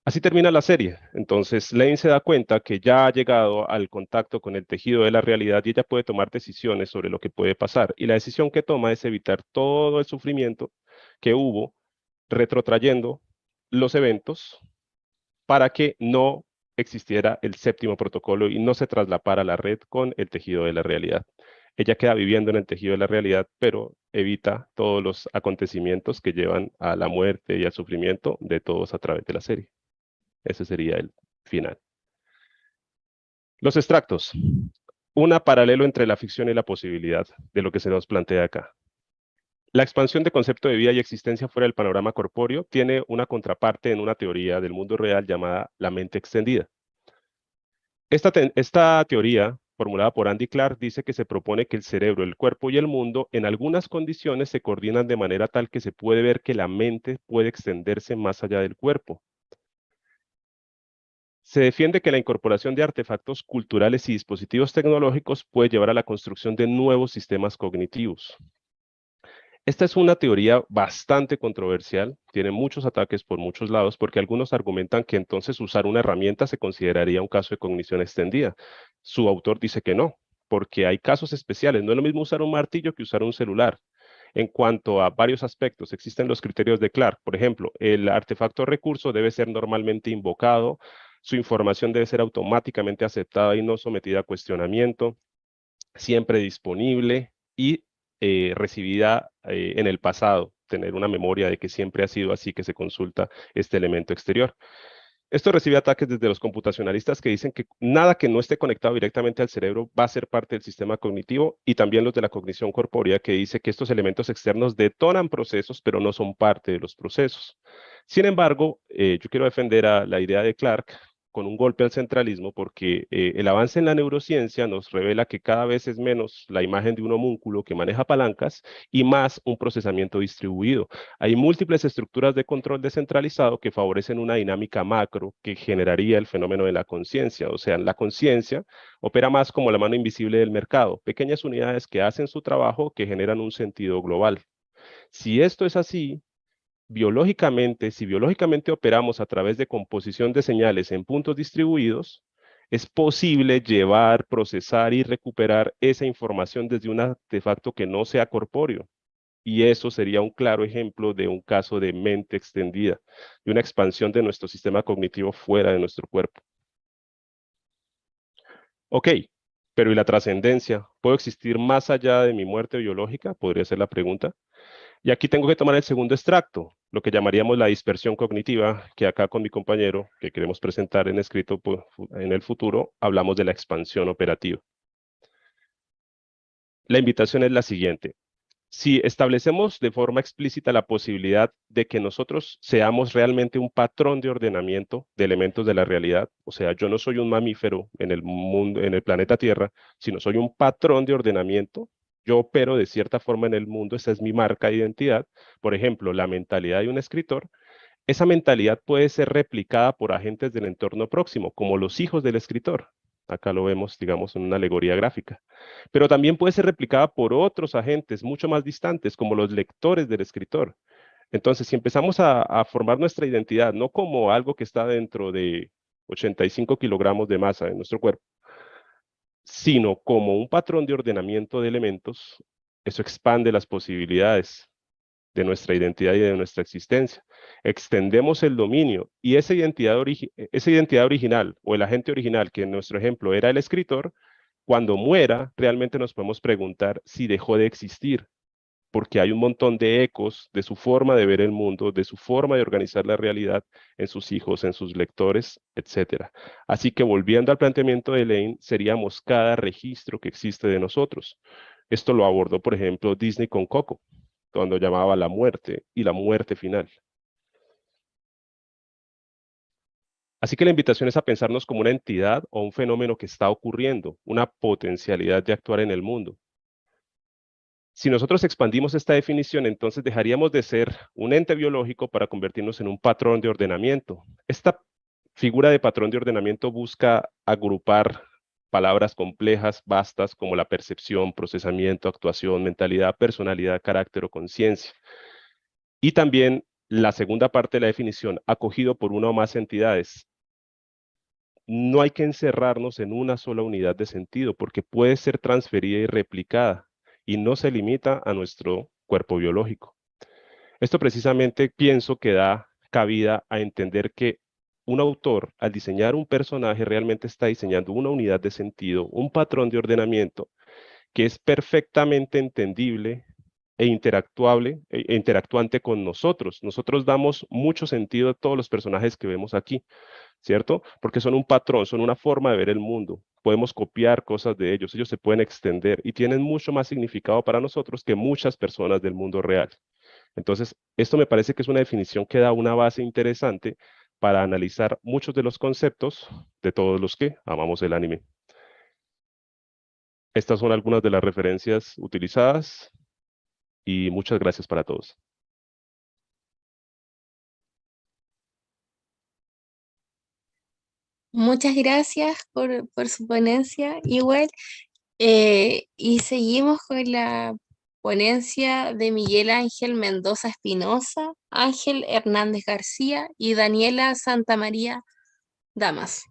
Así termina la serie. Entonces, Lane se da cuenta que ya ha llegado al contacto con el tejido de la realidad y ella puede tomar decisiones sobre lo que puede pasar. Y la decisión que toma es evitar todo el sufrimiento que hubo, retrotrayendo los eventos para que no existiera el séptimo protocolo y no se traslapara la red con el tejido de la realidad. Ella queda viviendo en el tejido de la realidad, pero evita todos los acontecimientos que llevan a la muerte y al sufrimiento de todos a través de la serie. Ese sería el final. Los extractos. Un paralelo entre la ficción y la posibilidad de lo que se nos plantea acá. La expansión de concepto de vida y existencia fuera del panorama corpóreo tiene una contraparte en una teoría del mundo real llamada la mente extendida. Esta teoría, formulada por Andy Clark, dice que se propone que el cerebro, el cuerpo y el mundo en algunas condiciones se coordinan de manera tal que se puede ver que la mente puede extenderse más allá del cuerpo. Se defiende que la incorporación de artefactos culturales y dispositivos tecnológicos puede llevar a la construcción de nuevos sistemas cognitivos. Esta es una teoría bastante controversial, tiene muchos ataques por muchos lados, porque algunos argumentan que entonces usar una herramienta se consideraría un caso de cognición extendida. Su autor dice que no, porque hay casos especiales. No es lo mismo usar un martillo que usar un celular. En cuanto a varios aspectos, existen los criterios de Clark. Por ejemplo, el artefacto recurso debe ser normalmente invocado, su información debe ser automáticamente aceptada y no sometida a cuestionamiento, siempre disponible y recibida en el pasado, tener una memoria de que siempre ha sido así que se consulta este elemento exterior. Esto recibe ataques desde los computacionalistas que dicen que nada que no esté conectado directamente al cerebro va a ser parte del sistema cognitivo, y también los de la cognición corpórea, que dice que estos elementos externos detonan procesos, pero no son parte de los procesos. Sin embargo, yo quiero defender a la idea de Clark con un golpe al centralismo, porque el avance en la neurociencia nos revela que cada vez es menos la imagen de un homúnculo que maneja palancas y más un procesamiento distribuido. Hay múltiples estructuras de control descentralizado que favorecen una dinámica macro que generaría el fenómeno de la conciencia. O sea, la conciencia opera más como la mano invisible del mercado, pequeñas unidades que hacen su trabajo que generan un sentido global. Si esto es así, si biológicamente operamos a través de composición de señales en puntos distribuidos, es posible llevar, procesar y recuperar esa información desde un artefacto que no sea corpóreo. Y eso sería un claro ejemplo de un caso de mente extendida, de una expansión de nuestro sistema cognitivo fuera de nuestro cuerpo. Ok, pero ¿y la trascendencia? ¿Puedo existir más allá de mi muerte biológica? Podría ser la pregunta. Y aquí tengo que tomar el segundo extracto, lo que llamaríamos la dispersión cognitiva, que acá con mi compañero, que queremos presentar en escrito en el futuro, hablamos de la expansión operativa. La invitación es la siguiente. Si establecemos de forma explícita la posibilidad de que nosotros seamos realmente un patrón de ordenamiento de elementos de la realidad, o sea, yo no soy un mamífero en el mundo, en el planeta Tierra, sino soy un patrón de ordenamiento, yo opero de cierta forma en el mundo, esa es mi marca de identidad. Por ejemplo, la mentalidad de un escritor, esa mentalidad puede ser replicada por agentes del entorno próximo, como los hijos del escritor. Acá lo vemos, digamos, en una alegoría gráfica. Pero también puede ser replicada por otros agentes mucho más distantes, como los lectores del escritor. Entonces, si empezamos a formar nuestra identidad, no como algo que está dentro de 85 kilogramos de masa en nuestro cuerpo, sino como un patrón de ordenamiento de elementos, eso expande las posibilidades de nuestra identidad y de nuestra existencia. Extendemos el dominio y esa identidad original o el agente original, que en nuestro ejemplo era el escritor, cuando muera, realmente nos podemos preguntar si dejó de existir, porque hay un montón de ecos de su forma de ver el mundo, de su forma de organizar la realidad en sus hijos, en sus lectores, etc. Así que volviendo al planteamiento de Lane, seríamos cada registro que existe de nosotros. Esto lo abordó, por ejemplo, Disney con Coco, cuando llamaba la muerte y la muerte final. Así que la invitación es a pensarnos como una entidad o un fenómeno que está ocurriendo, una potencialidad de actuar en el mundo. Si nosotros expandimos esta definición, entonces dejaríamos de ser un ente biológico para convertirnos en un patrón de ordenamiento. Esta figura de patrón de ordenamiento busca agrupar palabras complejas, vastas, como la percepción, procesamiento, actuación, mentalidad, personalidad, carácter o conciencia. Y también la segunda parte de la definición, acogido por una o más entidades. No hay que encerrarnos en una sola unidad de sentido, porque puede ser transferida y replicada, y no se limita a nuestro cuerpo biológico. Esto precisamente pienso que da cabida a entender que un autor, al diseñar un personaje, realmente está diseñando una unidad de sentido, un patrón de ordenamiento que es perfectamente entendible e interactuable e interactuante con nosotros. Nosotros damos mucho sentido a todos los personajes que vemos aquí, ¿cierto? Porque son un patrón, son una forma de ver el mundo. Podemos copiar cosas de ellos se pueden extender y tienen mucho más significado para nosotros que muchas personas del mundo real. Entonces, esto me parece que es una definición que da una base interesante para analizar muchos de los conceptos de todos los que amamos el anime. Estas son algunas de las referencias utilizadas y muchas gracias para todos. Muchas gracias por su ponencia, igual. Y seguimos con la ponencia de Miguel Ángel Mendoza Espinosa, Ángel Hernández García y Daniela Santamaría Damas.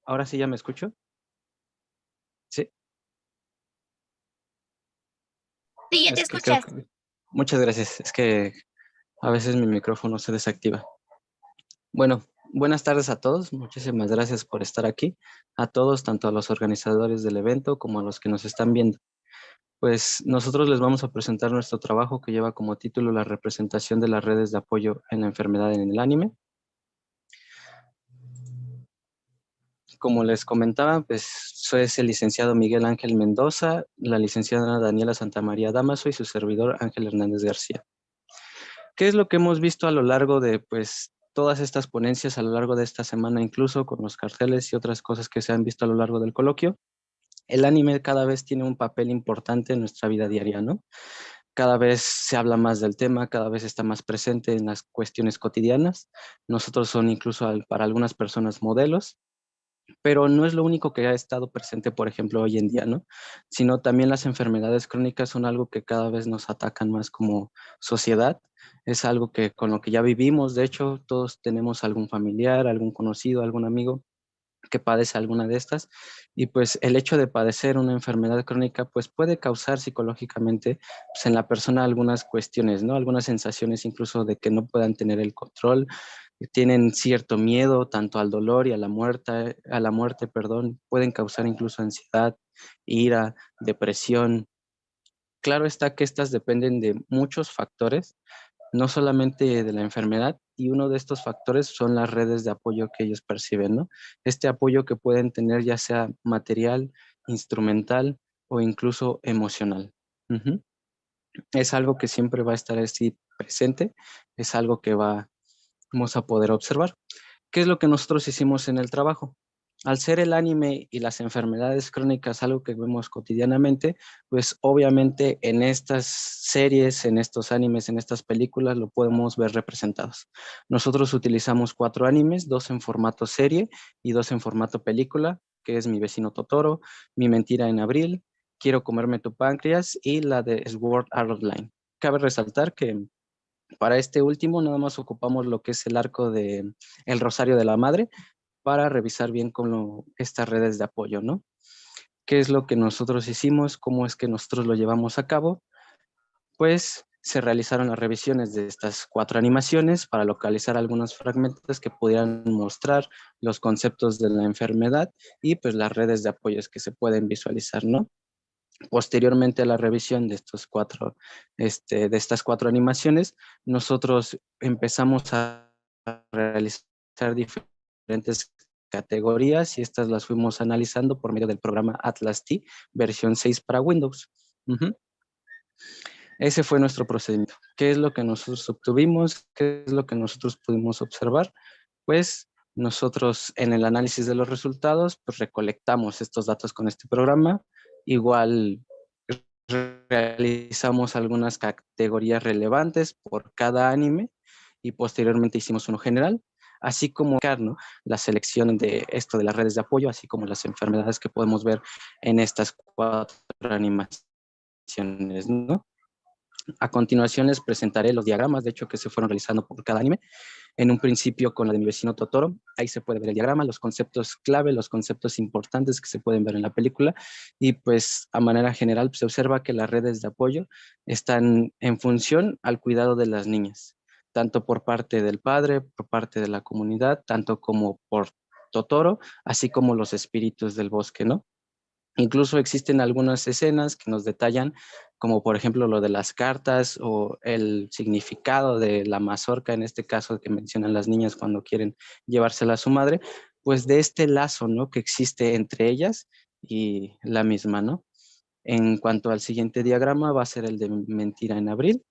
¿Ahora sí ya me escucho? Sí. Sí, ya te Es que creo escuchas. muchas gracias. Es que a veces mi micrófono se desactiva. Bueno, buenas tardes a todos. Muchísimas gracias por estar aquí. A todos, tanto a los organizadores del evento como a los que nos están viendo. Pues nosotros les vamos a presentar nuestro trabajo que lleva como título la representación de las redes de apoyo en la enfermedad en el anime. Como les comentaba, pues soy el licenciado Miguel Ángel Mendoza, la licenciada Daniela Santamaría Damaso y su servidor Ángel Hernández García. ¿Qué es lo que hemos visto a lo largo de pues todas estas ponencias, a lo largo de esta semana, incluso con los carteles y otras cosas que se han visto a lo largo del coloquio? El anime cada vez tiene un papel importante en nuestra vida diaria, ¿no? Cada vez se habla más del tema, cada vez está más presente en las cuestiones cotidianas. Nosotros son incluso para algunas personas modelos, pero no es lo único que ha estado presente, por ejemplo, hoy en día, ¿no? Sino también las enfermedades crónicas son algo que cada vez nos atacan más como sociedad. Es algo que con lo que ya vivimos, de hecho, todos tenemos algún familiar, algún conocido, algún amigo que padece alguna de estas, y pues el hecho de padecer una enfermedad crónica pues puede causar psicológicamente pues, en la persona algunas cuestiones, ¿no? Algunas sensaciones incluso de que no puedan tener el control, que tienen cierto miedo tanto al dolor y a la muerte, perdón, pueden causar incluso ansiedad, ira, depresión. Claro está que estas dependen de muchos factores, no solamente de la enfermedad, y uno de estos factores son las redes de apoyo que ellos perciben, ¿no? Este apoyo que pueden tener ya sea material, instrumental o incluso emocional. Ujú. Es algo que siempre va a estar así presente, es algo que vamos a poder observar. ¿Qué es lo que nosotros hicimos en el trabajo? Al ser el anime y las enfermedades crónicas algo que vemos cotidianamente, pues obviamente en estas series, en estos animes, en estas películas lo podemos ver representados. Nosotros utilizamos 4 animes, 2 en formato serie y 2 en formato película, que es Mi vecino Totoro, Mi mentira en abril, Quiero comerme tu páncreas y la de Sword Art Online. Cabe resaltar que para este último nada más ocupamos lo que es el arco de El Rosario de la Madre para revisar bien con estas redes de apoyo, ¿no? ¿Qué es lo que nosotros hicimos? ¿Cómo es que nosotros lo llevamos a cabo? Pues se realizaron las revisiones de estas 4 animaciones para localizar algunos fragmentos que pudieran mostrar los conceptos de la enfermedad y pues las redes de apoyos que se pueden visualizar, ¿no? Posteriormente a la revisión de de estas 4 animaciones, nosotros empezamos a realizar diferentes categorías y estas las fuimos analizando por medio del programa Atlas T, versión 6 para Windows. Ese fue nuestro procedimiento. ¿Qué es lo que nosotros obtuvimos? ¿Qué es lo que nosotros pudimos observar? Pues nosotros en el análisis de los resultados, pues recolectamos estos datos con este programa. Igual realizamos algunas categorías relevantes por cada anime y posteriormente hicimos uno general, así como, ¿no?, la selección de esto de las redes de apoyo, así como las enfermedades que podemos ver en estas 4 animaciones, ¿no? A continuación les presentaré los diagramas, de hecho, que se fueron realizando por cada anime. En un principio con la de mi vecino Totoro, ahí se puede ver el diagrama, los conceptos clave, los conceptos importantes que se pueden ver en la película, y pues a manera general se observa que las redes de apoyo están en función al cuidado de las niñas, tanto por parte del padre, por parte de la comunidad, tanto como por Totoro, así como los espíritus del bosque, ¿no? Incluso existen algunas escenas que nos detallan, como por ejemplo lo de las cartas o el significado de la mazorca, en este caso que mencionan las niñas cuando quieren llevársela a su madre, pues de este lazo, ¿no?, que existe entre ellas y la misma, ¿no? En cuanto al siguiente diagrama, va a ser el de Mentira en Abril.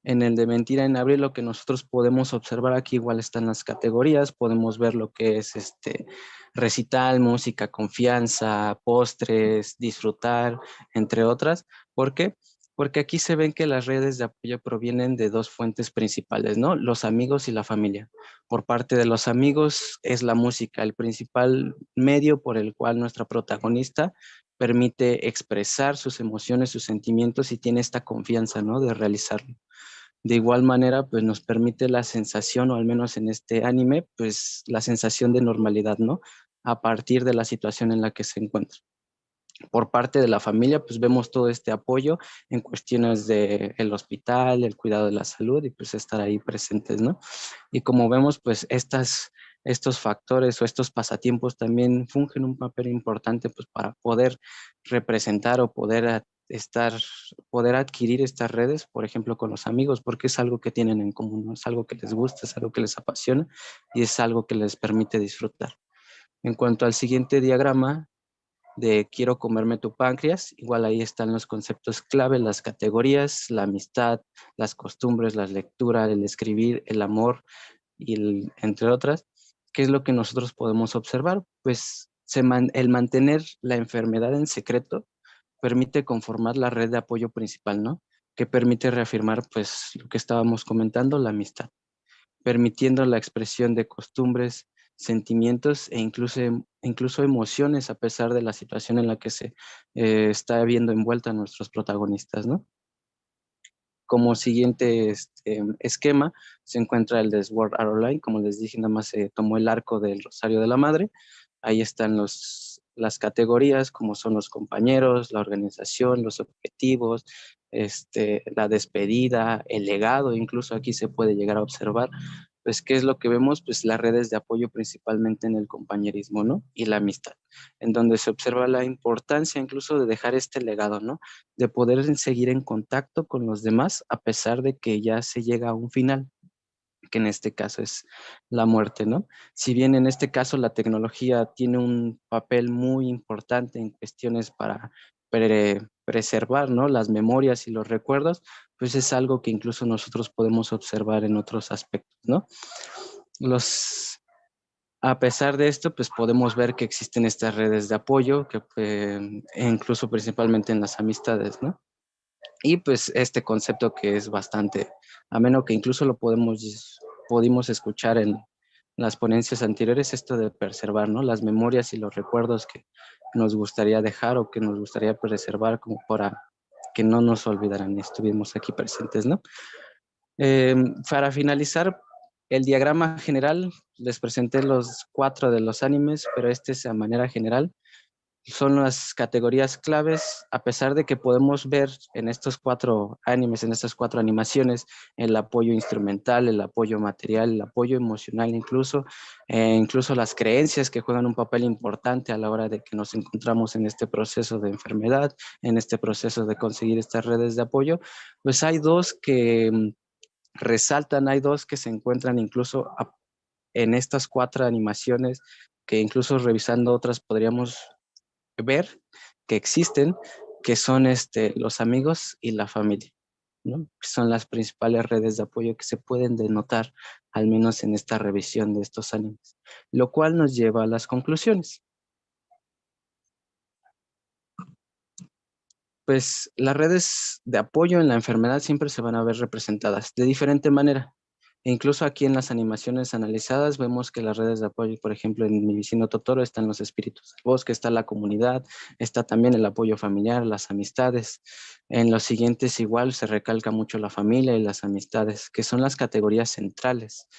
En el de Mentira en Abril, lo que nosotros podemos observar aquí, igual están las categorías, podemos ver lo que es recital, música, confianza, postres, disfrutar, entre otras. ¿Por qué? Porque aquí se ven que las redes de apoyo provienen de 2 fuentes principales, ¿no? Los amigos y la familia. Por parte de los amigos es la música, el principal medio por el cual nuestra protagonista permite expresar sus emociones, sus sentimientos y tiene esta confianza, ¿no?, de realizarlo. De igual manera, pues nos permite la sensación, o al menos en este anime, pues la sensación de normalidad, ¿no? A partir de la situación en la que se encuentra. Por parte de la familia, pues vemos todo este apoyo en cuestiones del hospital, el cuidado de la salud y pues estar ahí presentes, ¿no? Y como vemos, pues estos factores o estos pasatiempos también fungen un papel importante pues para poder representar o poder adquirir estas redes, por ejemplo, con los amigos, porque es algo que tienen en común, ¿no? Es algo que les gusta, es algo que les apasiona y es algo que les permite disfrutar. En cuanto al siguiente diagrama de Quiero comerme tu páncreas, igual ahí están los conceptos clave, las categorías, la amistad, las costumbres, la lectura, el escribir, el amor y entre otras. ¿Qué es lo que nosotros podemos observar? Pues el mantener la enfermedad en secreto permite conformar la red de apoyo principal, ¿no? Que permite reafirmar, pues, lo que estábamos comentando, la amistad, permitiendo la expresión de costumbres, sentimientos e incluso emociones a pesar de la situación en la que se está viendo envuelta nuestros protagonistas, ¿no? Como siguiente esquema se encuentra el de Sword Art Online. Como les dije, nada más se tomó el arco del Rosario de la Madre. Ahí están las categorías, como son los compañeros, la organización, los objetivos, la despedida, el legado, incluso aquí se puede llegar a observar. Pues, ¿qué es lo que vemos? Pues las redes de apoyo principalmente en el compañerismo, ¿no? Y la amistad, en donde se observa la importancia incluso de dejar este legado, ¿no? De poder seguir en contacto con los demás a pesar de que ya se llega a un final, que en este caso es la muerte, ¿no? Si bien en este caso la tecnología tiene un papel muy importante en cuestiones para preservar, ¿no?, las memorias y los recuerdos, pues es algo que incluso nosotros podemos observar en otros aspectos, ¿no? A pesar de esto, pues podemos ver que existen estas redes de apoyo, que incluso principalmente en las amistades, ¿no? Y pues este concepto que es bastante ameno, que incluso lo pudimos escuchar en las ponencias anteriores, esto de preservar, ¿no?, las memorias y los recuerdos que nos gustaría dejar o que nos gustaría preservar como para que no nos olvidaran y estuvimos aquí presentes, ¿no? Para finalizar, el diagrama general, les presenté los 4 de los animes, pero este es a manera general. son las categorías claves, a pesar de que podemos ver en estos 4 animes, en estas 4 animaciones, el apoyo instrumental, el apoyo material, el apoyo emocional incluso las creencias que juegan un papel importante a la hora de que nos encontramos en este proceso de enfermedad, en este proceso de conseguir estas redes de apoyo, pues hay 2 que resaltan, hay 2 que se encuentran incluso en estas 4 animaciones, que incluso revisando otras podríamos ver que existen, que son los amigos y la familia, ¿no? Son las principales redes de apoyo que se pueden denotar, al menos en esta revisión de estos animes, lo cual nos lleva a las conclusiones. Pues las redes de apoyo en la enfermedad siempre se van a ver representadas de diferente manera. E incluso aquí en las animaciones analizadas vemos que las redes de apoyo, por ejemplo, en Mi Vecino Totoro están los espíritus del bosque, está la comunidad, está también el apoyo familiar, las amistades. En los siguientes igual se recalca mucho la familia y las amistades, que son las categorías centrales,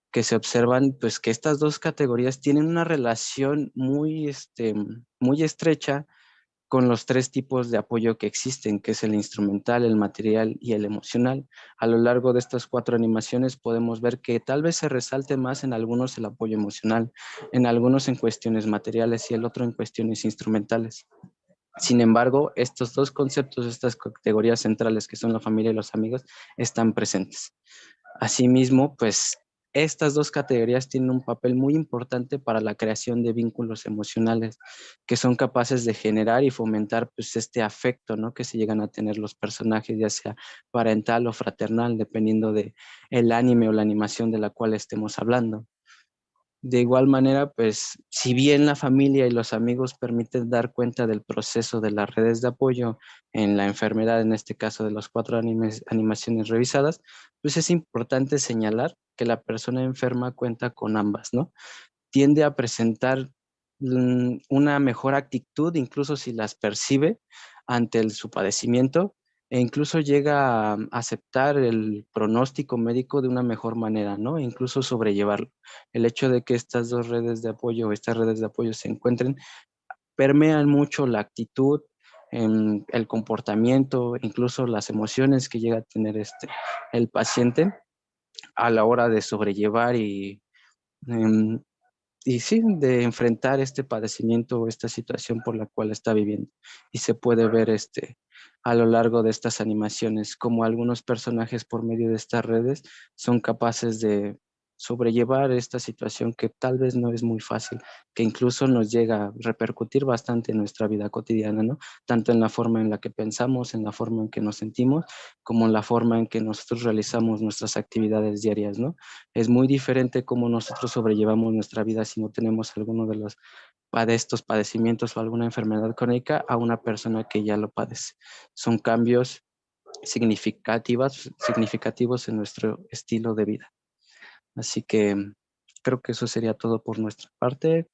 que se observan pues que estas 2 categorías tienen una relación muy estrecha con los 3 tipos de apoyo que existen, que es el instrumental, el material y el emocional. A lo largo de estas 4 animaciones podemos ver que tal vez se resalte más en algunos el apoyo emocional, en algunos en cuestiones materiales y el otro en cuestiones instrumentales. Sin embargo, estos 2 conceptos, estas categorías centrales que son la familia y los amigos, están presentes. Asimismo, pues estas 2 categorías tienen un papel muy importante para la creación de vínculos emocionales que son capaces de generar y fomentar pues este afecto, ¿no? Que se llegan a tener los personajes, ya sea parental o fraternal, dependiendo de el anime o la animación de la cual estemos hablando. De igual manera, pues, si bien la familia y los amigos permiten dar cuenta del proceso de las redes de apoyo en la enfermedad, en este caso de los 4 animaciones revisadas, pues es importante señalar que la persona enferma cuenta con ambas, ¿no? Tiende a presentar una mejor actitud, incluso si las percibe ante su padecimiento, e incluso llega a aceptar el pronóstico médico de una mejor manera, ¿no? E incluso sobrellevarlo. El hecho de que estas 2 redes de apoyo, estas redes de apoyo se encuentren, permean mucho la actitud, el comportamiento, incluso las emociones que llega a tener el paciente a la hora de sobrellevar em, y sí, de enfrentar este padecimiento o esta situación por la cual está viviendo. Y se puede ver a lo largo de estas animaciones como algunos personajes por medio de estas redes son capaces de sobrellevar esta situación que tal vez no es muy fácil, que incluso nos llega a repercutir bastante en nuestra vida cotidiana, ¿no? Tanto en la forma en la que pensamos, en la forma en que nos sentimos, como en la forma en que nosotros realizamos nuestras actividades diarias, ¿no? Es muy diferente cómo nosotros sobrellevamos nuestra vida si no tenemos alguno de estos padecimientos o alguna enfermedad crónica a una persona que ya lo padece. Son cambios significativos en nuestro estilo de vida. Así que creo que eso sería todo por nuestra parte.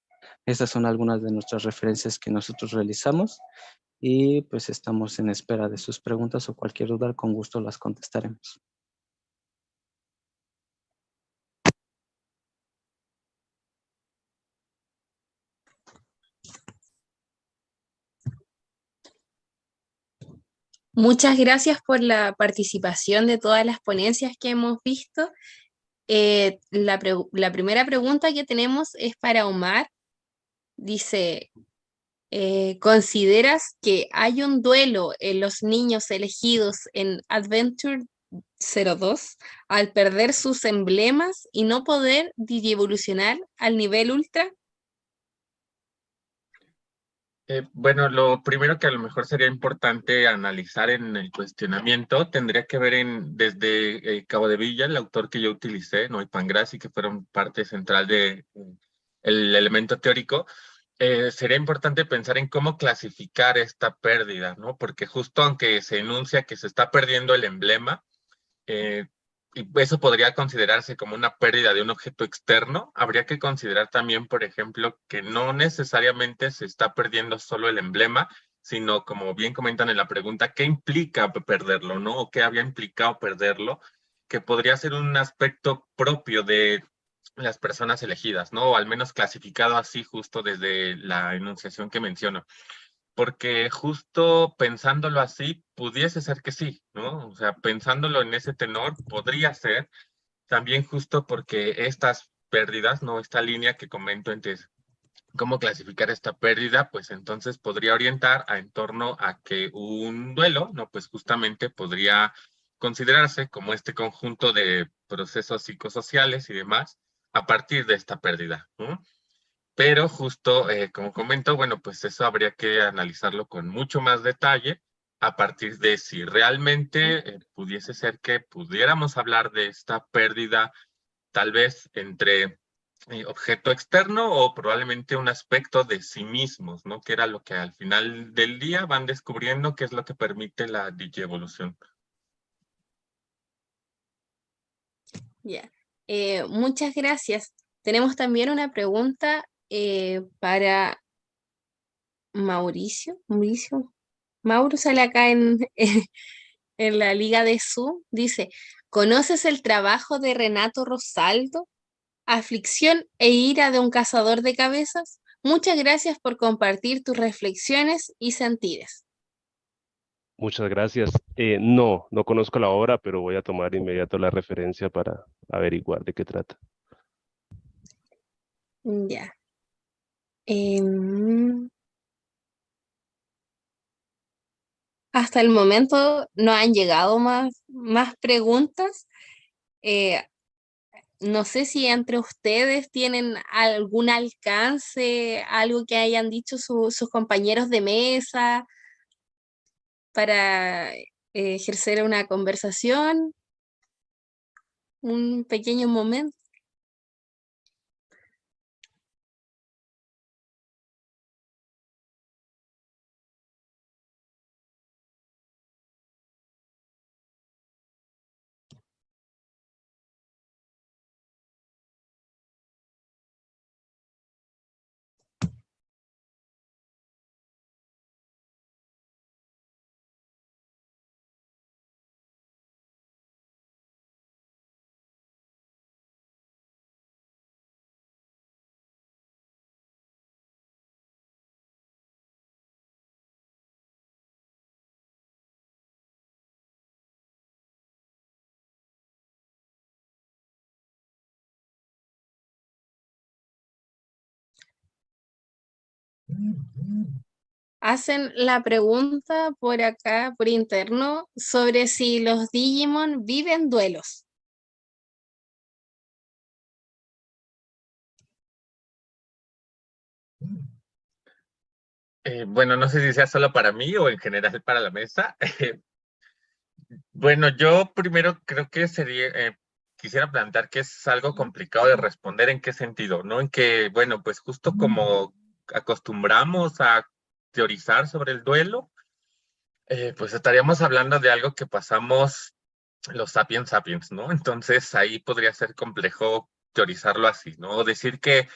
Estas son algunas de nuestras referencias que nosotros realizamos y pues estamos en espera de sus preguntas o cualquier duda, con gusto las contestaremos. Muchas gracias por la participación de todas las ponencias que hemos visto. La primera pregunta que tenemos es para Omar. Dice, ¿consideras que hay un duelo en los niños elegidos en Adventure 02 al perder sus emblemas y no poder digievolucionar al nivel ultra? Bueno, lo primero que a lo mejor sería importante analizar en el cuestionamiento tendría que ver desde Cabo de Villa, el autor que yo utilicé, ¿no? Y Pangrassi, que fueron parte central de el elemento teórico. Sería importante pensar en cómo clasificar esta pérdida, ¿no? Porque justo aunque se enuncia que se está perdiendo el emblema, y eso podría considerarse como una pérdida de un objeto externo, habría que considerar también, por ejemplo, que no necesariamente se está perdiendo solo el emblema, sino, como bien comentan en la pregunta, ¿qué implica perderlo, no? ¿O qué había implicado perderlo? Que podría ser un aspecto propio de las personas elegidas, ¿no? O al menos clasificado así justo desde la enunciación que menciono. Porque justo pensándolo así, pudiese ser que sí, ¿no? O sea, pensándolo en ese tenor, podría ser también justo porque estas pérdidas, ¿no? Esta línea que comento entre cómo clasificar esta pérdida, pues entonces podría orientar en torno a que un duelo, ¿no? Pues justamente podría considerarse como este conjunto de procesos psicosociales y demás a partir de esta pérdida, ¿no? Pero justo, como comento, bueno, pues eso habría que analizarlo con mucho más detalle a partir de si realmente pudiese ser que pudiéramos hablar de esta pérdida tal vez entre objeto externo o probablemente un aspecto de sí mismos, ¿no? Que era lo que al final del día van descubriendo que es lo que permite la digievolución. Ya. Muchas gracias. Tenemos también una pregunta para Mauricio. Mauro sale acá en la Liga de Zoom. Dice, ¿conoces el trabajo de Renato Rosaldo? Aflicción e ira de un cazador de cabezas. Muchas gracias por compartir tus reflexiones y sentires. Muchas gracias. No, no conozco la obra, pero voy a tomar inmediato la referencia para averiguar de qué trata. Ya. Em, hasta el momento no han llegado más preguntas. Eh, no sé si entre ustedes tienen algún alcance, algo que hayan dicho sus compañeros de mesa para ejercer una conversación, un pequeño momento. Hacen la pregunta por acá, por interno, sobre si los Digimon viven duelos. Bueno, no sé si sea solo para mí o en general para la mesa. Bueno, yo primero creo que quisiera plantear que es algo complicado de responder en qué sentido, ¿no? En que, bueno, pues justo como acostumbramos a teorizar sobre el duelo, pues estaríamos hablando de algo que pasamos los sapiens, ¿no? Entonces ahí podría ser complejo teorizarlo así, ¿no? O decir que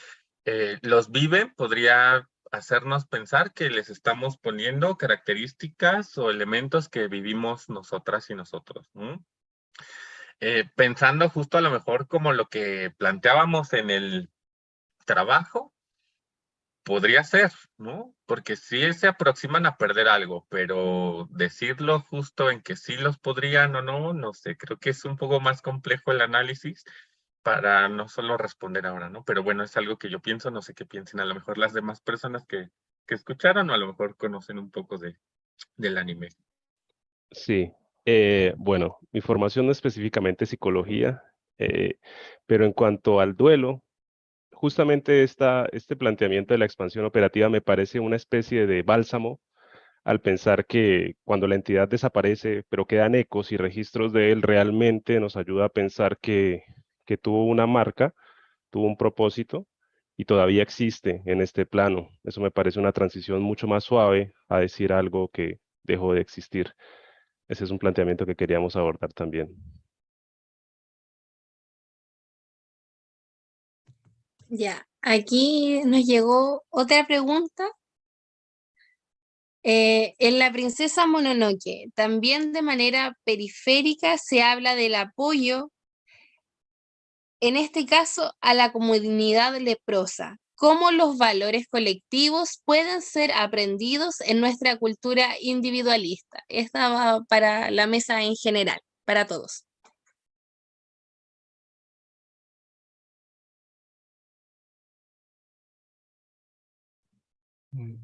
los viven podría hacernos pensar que les estamos poniendo características o elementos que vivimos nosotras y nosotros, ¿no? Pensando justo a lo mejor como lo que planteábamos en el trabajo, podría ser, ¿no? Porque sí se aproximan a perder algo, pero decirlo justo en que sí los podrían o no, no sé, creo que es un poco más complejo el análisis para no solo responder ahora, ¿no? Pero bueno, es algo que yo pienso, no sé qué piensen a lo mejor las demás personas que escucharon o a lo mejor conocen un poco del anime. Sí, bueno, mi formación no es específicamente psicología, pero en cuanto al duelo, justamente este planteamiento de la expansión operativa me parece una especie de bálsamo al pensar que cuando la entidad desaparece, pero quedan ecos y registros de él, realmente nos ayuda a pensar que tuvo una marca, tuvo un propósito y todavía existe en este plano. Eso me parece una transición mucho más suave a decir algo que dejó de existir. Ese es un planteamiento que queríamos abordar también. Ya, aquí nos llegó otra pregunta. En La princesa Mononoke, también de manera periférica se habla del apoyo en este caso a la comunidad leprosa. ¿Cómo los valores colectivos pueden ser aprendidos en nuestra cultura individualista? Esta va para la mesa en general, para todos. Mm,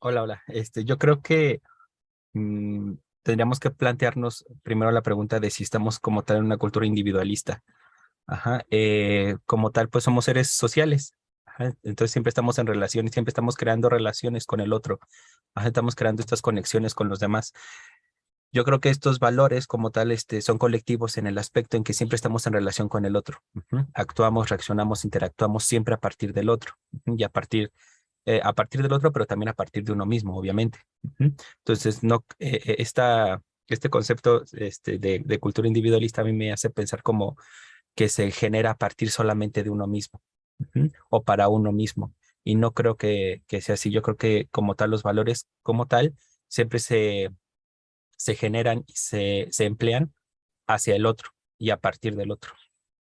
Hola, hola. Yo creo que tendríamos que plantearnos primero la pregunta de si estamos como tal en una cultura individualista. Ajá. Como tal, pues somos seres sociales. Ajá. Entonces siempre estamos en relaciones, siempre estamos creando relaciones con el otro. Ajá. Estamos creando estas conexiones con los demás. Yo creo que estos valores como tal son colectivos en el aspecto en que siempre estamos en relación con el otro. Ujú. Actuamos, reaccionamos, interactuamos siempre a partir del otro. Ujú. Y a partir del otro, pero también a partir de uno mismo, obviamente. Ujú. Entonces, no, este concepto de cultura individualista a mí me hace pensar como que se genera a partir solamente de uno mismo, ujú, o para uno mismo. Y no creo que sea así. Yo creo que como tal los valores como tal siempre se generan y se emplean hacia el otro y a partir del otro.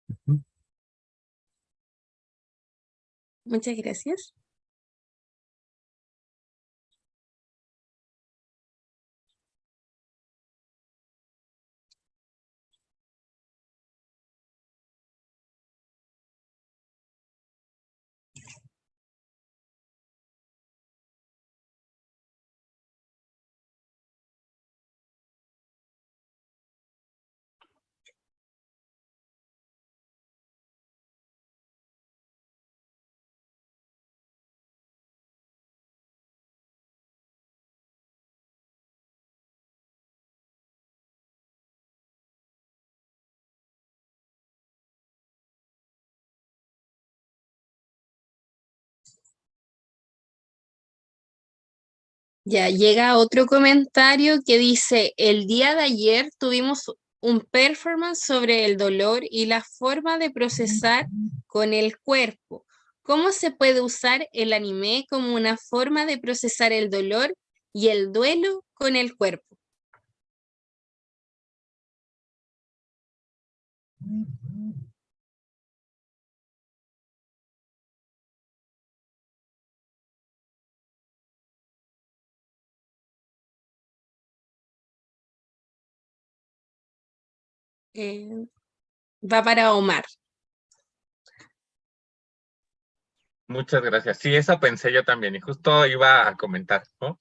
Ujú. Muchas gracias. Ya llega otro comentario que dice, el día de ayer tuvimos un performance sobre el dolor y la forma de procesar con el cuerpo. ¿Cómo se puede usar el anime como una forma de procesar el dolor y el duelo con el cuerpo? Eh, va para Omar. Muchas gracias. Sí, eso pensé yo también y justo iba a comentar, ¿no?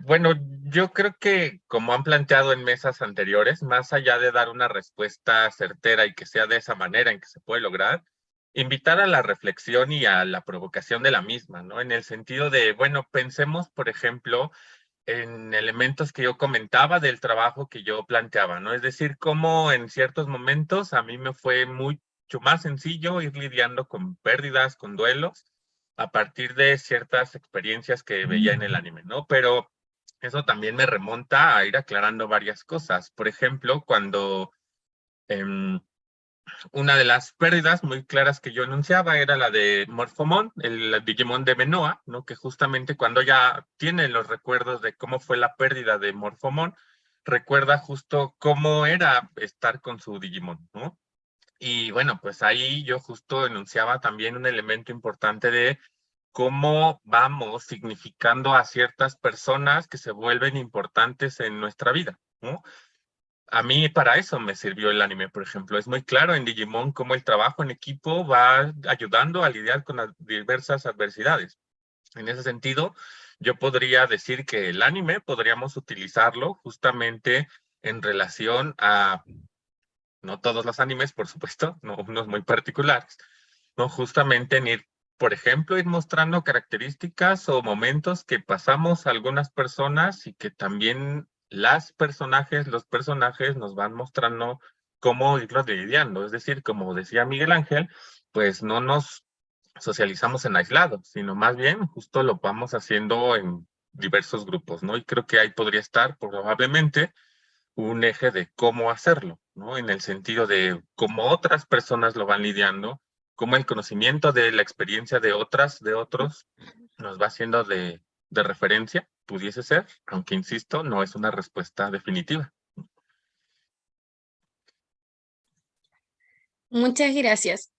Bueno, yo creo que como han planteado en mesas anteriores, más allá de dar una respuesta certera y que sea de esa manera en que se puede lograr, invitar a la reflexión y a la provocación de la misma, ¿no? En el sentido de, bueno, pensemos, por ejemplo, en elementos que yo comentaba del trabajo que yo planteaba, ¿no? Es decir, cómo en ciertos momentos a mí me fue mucho más sencillo ir lidiando con pérdidas, con duelos, a partir de ciertas experiencias que veía en el anime, ¿no? Pero eso también me remonta a ir aclarando varias cosas. Por ejemplo, cuando una de las pérdidas muy claras que yo enunciaba era la de Morphomon, el Digimon de Benoa, ¿no? Que justamente cuando ya tiene los recuerdos de cómo fue la pérdida de Morphomon, recuerda justo cómo era estar con su Digimon, ¿no? Y bueno, pues ahí yo justo enunciaba también un elemento importante de cómo vamos significando a ciertas personas que se vuelven importantes en nuestra vida, ¿no? A mí para eso me sirvió el anime, por ejemplo. Es muy claro en Digimon cómo el trabajo en equipo va ayudando a lidiar con las diversas adversidades. En ese sentido, yo podría decir que el anime podríamos utilizarlo justamente en relación a, no todos los animes, por supuesto, no unos muy particulares, no justamente en ir, por ejemplo, ir mostrando características o momentos que pasamos a algunas personas y que también los personajes nos van mostrando cómo irlos lidiando. Es decir, como decía Miguel Ángel, pues no nos socializamos en aislado, sino más bien justo lo vamos haciendo en diversos grupos, ¿no? Y creo que ahí podría estar probablemente un eje de cómo hacerlo, ¿no? En el sentido de cómo otras personas lo van lidiando, cómo el conocimiento de la experiencia de otros, nos va haciendo de referencia, pudiese ser, aunque insisto, no es una respuesta definitiva. Muchas gracias.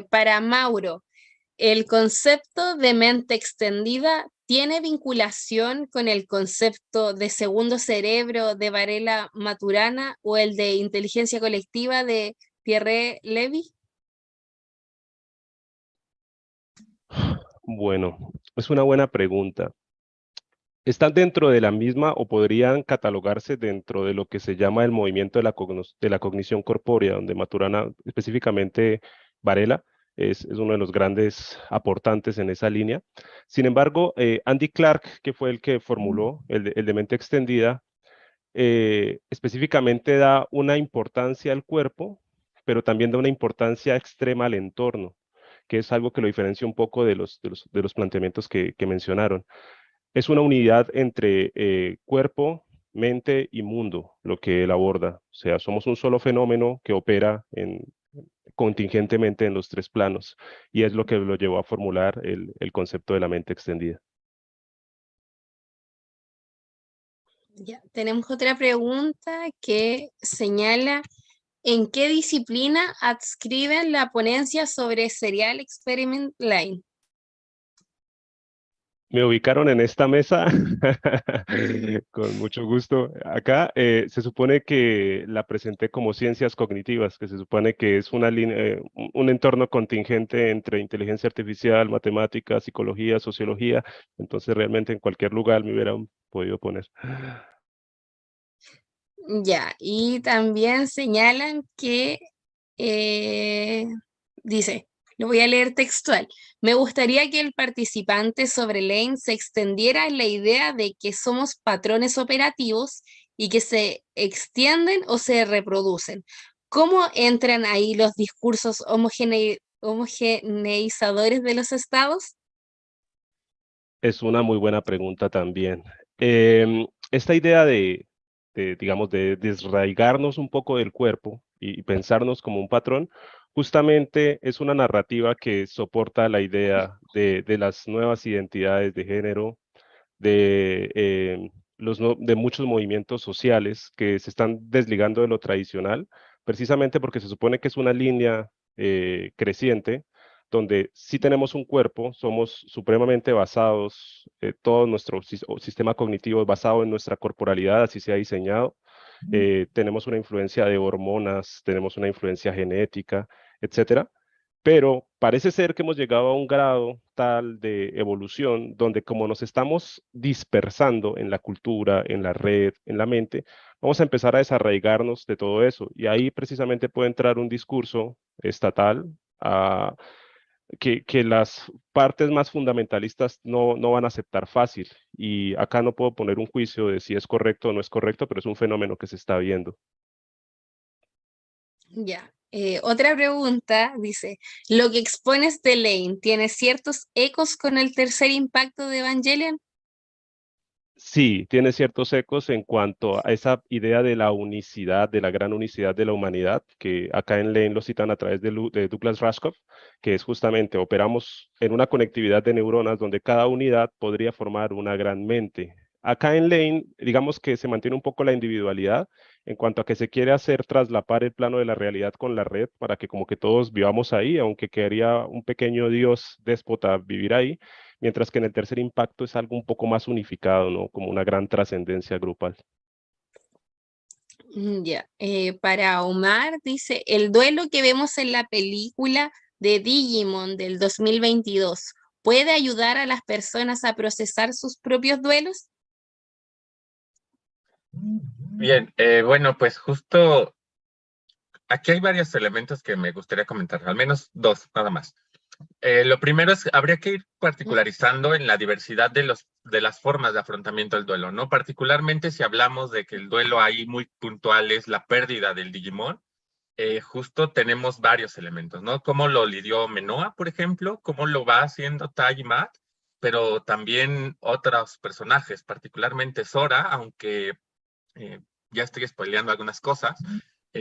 Para Mauro, ¿el concepto de mente extendida tiene vinculación con el concepto de segundo cerebro de Varela Maturana o el de inteligencia colectiva de Pierre Levy? Bueno, es una buena pregunta. ¿Están dentro de la misma o podrían catalogarse dentro de lo que se llama el movimiento de la cognición corpórea, donde Maturana, específicamente Varela, es uno de los grandes aportantes en esa línea? Sin embargo, Andy Clark, que fue el que formuló el de mente extendida, específicamente da una importancia al cuerpo, pero también da una importancia extrema al entorno, que es algo que lo diferencia un poco de los planteamientos que mencionaron. Es una unidad entre cuerpo, mente y mundo, lo que él aborda. O sea, somos un solo fenómeno que opera contingentemente en los tres planos, y es lo que lo llevó a formular el concepto de la mente extendida. Ya, tenemos otra pregunta que señala ¿en qué disciplina adscriben la ponencia sobre Serial Experiment Line? Me ubicaron en esta mesa con mucho gusto. Acá se supone que la presenté como ciencias cognitivas, que se supone que es una un entorno contingente entre inteligencia artificial, matemáticas, psicología, sociología. Entonces realmente en cualquier lugar me hubieran podido poner. Ya, y también señalan que dice, lo voy a leer textual. Me gustaría que el participante sobre Lane se extendiera en la idea de que somos patrones operativos y que se extienden o se reproducen. ¿Cómo entran ahí los discursos homogeneizadores de los estados? Es una muy buena pregunta también. Esta idea digamos, de desraigarnos un poco del cuerpo y pensarnos como un patrón, justamente es una narrativa que soporta la idea de las nuevas identidades de género, de muchos movimientos sociales que se están desligando de lo tradicional, precisamente porque se supone que es una línea creciente donde sí tenemos un cuerpo, somos supremamente basados, todo nuestro sistema cognitivo es basado en nuestra corporalidad, así se ha diseñado. Tenemos una influencia de hormonas, tenemos una influencia genética, etcétera. Pero parece ser que hemos llegado a un grado tal de evolución donde como nos estamos dispersando en la cultura, en la red, en la mente, vamos a empezar a desarraigarnos de todo eso. Y ahí precisamente puede entrar un discurso estatal que las partes más fundamentalistas no van a aceptar fácil. Y acá no puedo poner un juicio de si es correcto o no es correcto, pero es un fenómeno que se está viendo. Ya. Otra pregunta dice, ¿lo que expones de Lane tiene ciertos ecos con el tercer impacto de Evangelion? Sí, tiene ciertos ecos en cuanto a esa idea de la unicidad, de la gran unicidad de la humanidad, que acá en Lane lo citan a través de Douglas Rushkoff, que es justamente operamos en una conectividad de neuronas donde cada unidad podría formar una gran mente. Acá en Lane, digamos que se mantiene un poco la individualidad en cuanto a que se quiere hacer traslapar el plano de la realidad con la red para que como que todos vivamos ahí, aunque quedaría un pequeño dios déspota vivir ahí, mientras que en el tercer impacto es algo un poco más unificado, ¿no? Como una gran trascendencia grupal. Ya. Para Omar dice, el duelo que vemos en la película de Digimon del 2022 puede ayudar a las personas a procesar sus propios duelos. Bien, bueno, pues justo aquí hay varios elementos que me gustaría comentar, al menos dos, nada más. Lo primero es, habría que ir particularizando en la diversidad de las formas de afrontamiento del duelo, ¿no? Particularmente si hablamos de que el duelo ahí muy puntual es la pérdida del Digimon, justo tenemos varios elementos, ¿no? Cómo lo lidió Menoa, por ejemplo, cómo lo va haciendo Tai y Matt, pero también otros personajes, particularmente Sora, aunque ya estoy spoileando algunas cosas,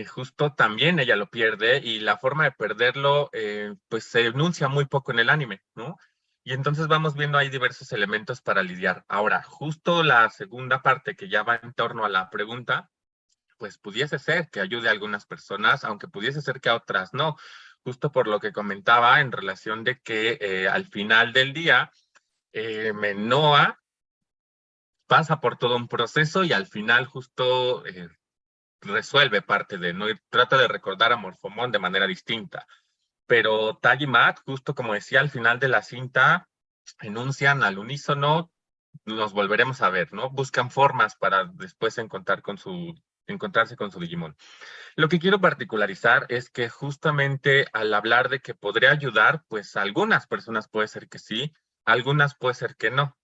justo también ella lo pierde y la forma de perderlo pues se enuncia muy poco en el anime, ¿no? Y entonces vamos viendo ahí diversos elementos para lidiar. Ahora, justo la segunda parte que ya va en torno a la pregunta, pues pudiese ser que ayude a algunas personas, aunque pudiese ser que a otras no, justo por lo que comentaba en relación de que al final del día, Menoa pasa por todo un proceso y al final justo resuelve parte de, ¿no? Y trata de recordar a Morfomón de manera distinta. Pero Tag y Matt, justo como decía, al final de la cinta, enuncian al unísono, nos volveremos a ver, ¿no? Buscan formas para después encontrarse con su Digimon. Lo que quiero particularizar es que justamente al hablar de que podría ayudar, pues a algunas personas puede ser que sí, a algunas puede ser que no.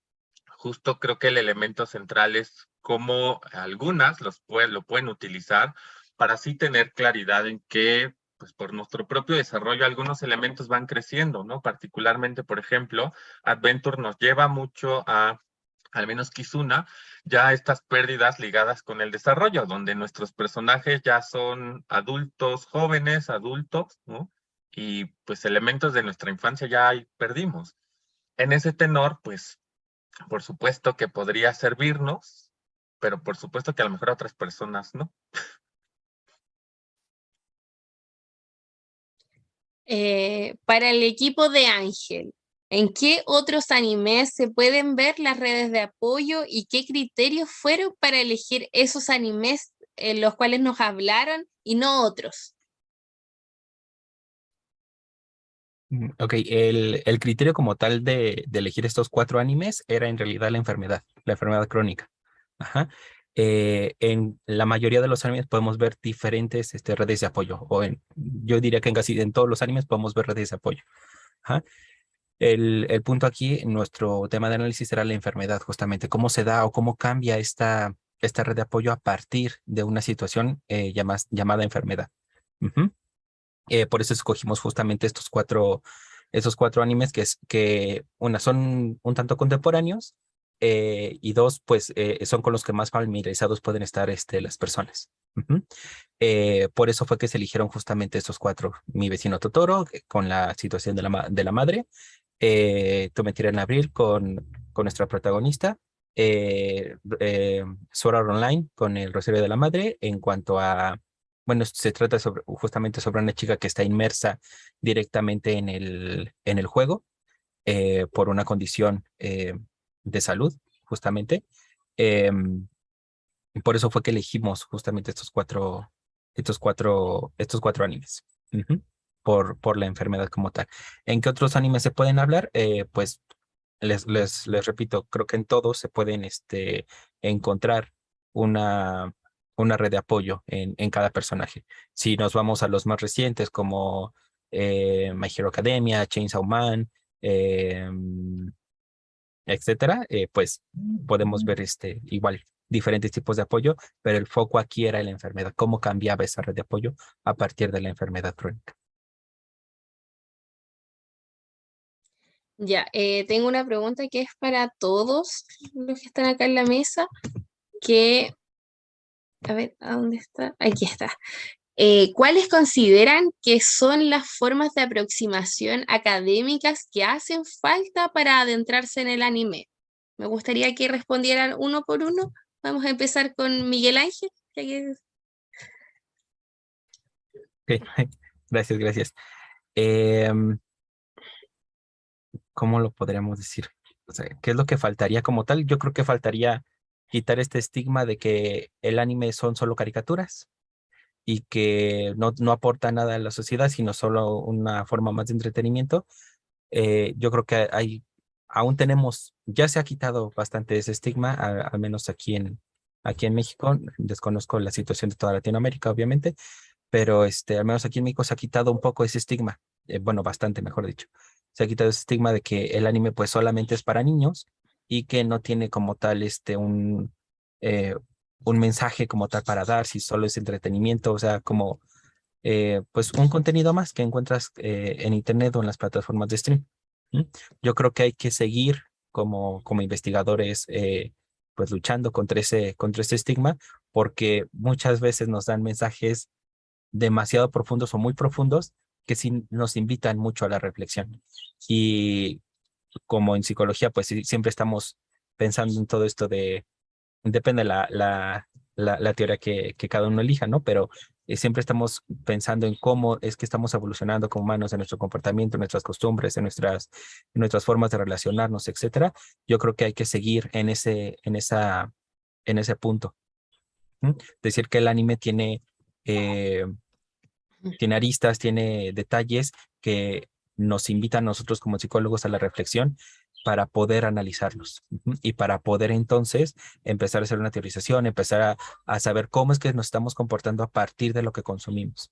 Justo creo que el elemento central es cómo algunas lo pueden utilizar para así tener claridad en que, pues por nuestro propio desarrollo, algunos elementos van creciendo, ¿no? Particularmente, por ejemplo, Adventure nos lleva mucho a, al menos Kizuna, ya estas pérdidas ligadas con el desarrollo, donde nuestros personajes ya son adultos, jóvenes, adultos, ¿no? Y pues elementos de nuestra infancia ya ahí perdimos. En ese tenor, pues por supuesto que podría servirnos, pero por supuesto que a lo mejor a otras personas no. Para el equipo de Ángel, ¿en qué otros animes se pueden ver las redes de apoyo y qué criterios fueron para elegir esos animes en los cuales nos hablaron y no otros? Ok, el criterio como tal de elegir estos 4 animes era en realidad la enfermedad crónica. Ajá. En la mayoría de los animes podemos ver diferentes redes de apoyo, yo diría que en todos los animes podemos ver redes de apoyo. Ajá. El punto aquí, nuestro tema de análisis era la enfermedad, justamente, cómo se da o cómo cambia esta red de apoyo a partir de una situación llamada enfermedad. Ujú. Por eso escogimos justamente esos cuatro animes que una son un tanto contemporáneos y dos, pues son con los que más familiarizados pueden estar las personas. Ujú. Por eso fue que se eligieron justamente estos 4. Mi vecino Totoro, con la situación de la madre, Tú me tiré en abril con nuestra protagonista, Sword Art Online con el Rosario de la Madre, en cuanto a bueno, se trata justamente sobre una chica que está inmersa directamente en el juego por una condición de salud, justamente. Y por eso fue que elegimos justamente estos cuatro animes. Ujú. Por la enfermedad como tal. ¿En qué otros animes se pueden hablar? Pues les repito, creo que en todos se pueden encontrar una, una red de apoyo en cada personaje. Si nos vamos a los más recientes como My Hero Academia, Chainsaw Man, eh, etcétera, pues podemos ver igual diferentes tipos de apoyo, pero el foco aquí era la enfermedad, cómo cambiaba esa red de apoyo a partir de la enfermedad crónica. Ya, tengo una pregunta que es para todos los que están acá en la mesa, que, a ver, ¿a dónde está? Aquí está. ¿Cuáles consideran que son las formas de aproximación académicas que hacen falta para adentrarse en el anime? Me gustaría que respondieran uno por uno. Vamos a empezar con Miguel Ángel. Ok, gracias, gracias. Em, ¿Cómo lo podríamos decir? O sea, ¿qué es lo que faltaría como tal? Yo creo que faltaría quitar este estigma de que el anime son solo caricaturas y que no aporta nada a la sociedad, sino solo una forma más de entretenimiento. Yo creo que aún tenemos, ya se ha quitado bastante ese estigma, al menos aquí en México. Desconozco la situación de toda Latinoamérica, obviamente, pero al menos aquí en México se ha quitado un poco ese estigma, bueno, bastante, mejor dicho. Se ha quitado ese estigma de que el anime pues solamente es para niños y que no tiene como tal eh, un mensaje como tal para dar, si solo es entretenimiento, o sea, como pues un contenido más que encuentras en internet o en las plataformas de stream. ¿Mm? Yo creo que hay que seguir como investigadores pues luchando contra ese estigma porque muchas veces nos dan mensajes demasiado profundos o muy profundos que sí nos invitan mucho a la reflexión. Y como en psicología, pues sí, siempre estamos pensando en todo esto depende la teoría que cada uno elija, ¿no? Pero siempre estamos pensando en cómo es que estamos evolucionando como humanos en nuestro comportamiento, en nuestras costumbres, en nuestras formas de relacionarnos, etcétera. Yo creo que hay que seguir en ese punto. Decir que el anime tiene aristas, tiene detalles que nos invitan a nosotros como psicólogos a la reflexión para poder analizarlos y para poder entonces empezar a hacer una teorización, empezar a saber cómo es que nos estamos comportando a partir de lo que consumimos.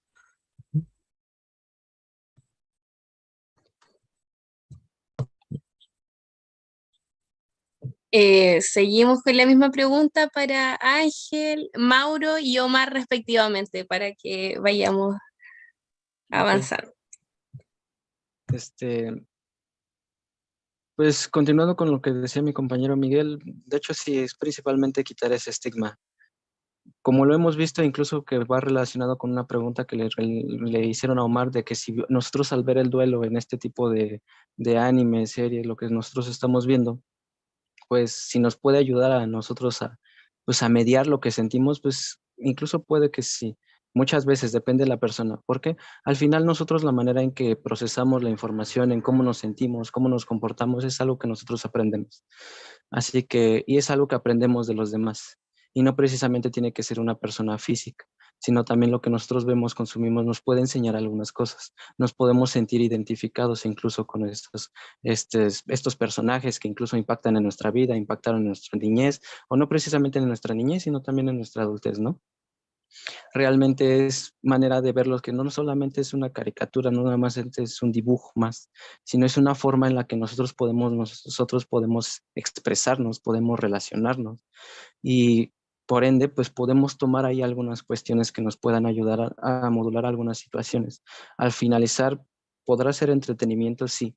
Seguimos con la misma pregunta para Ángel, Mauro y Omar respectivamente, para que vayamos avanzando. Pues continuando con lo que decía mi compañero Miguel, de hecho sí, es principalmente quitar ese estigma. Como lo hemos visto, incluso que va relacionado con una pregunta que le hicieron a Omar, de que si nosotros al ver el duelo en este tipo de anime, serie, lo que nosotros estamos viendo, pues si nos puede ayudar a nosotros pues a mediar lo que sentimos, pues incluso puede que sí. Muchas veces depende de la persona, porque al final nosotros la manera en que procesamos la información, en cómo nos sentimos, cómo nos comportamos, es algo que nosotros aprendemos. Así que, y es algo que aprendemos de los demás. Y no precisamente tiene que ser una persona física, sino también lo que nosotros vemos, consumimos, nos puede enseñar algunas cosas. Nos podemos sentir identificados incluso con estos personajes que incluso impactan en nuestra vida, impactaron en nuestra niñez, o no precisamente en nuestra niñez, sino también en nuestra adultez, ¿no? Realmente es manera de verlos que no solamente es una caricatura, no nada más es un dibujo más, sino es una forma en la que nosotros podemos expresarnos, podemos relacionarnos y por ende, pues podemos tomar ahí algunas cuestiones que nos puedan ayudar a modular algunas situaciones. Al finalizar, podrá ser entretenimiento, sí,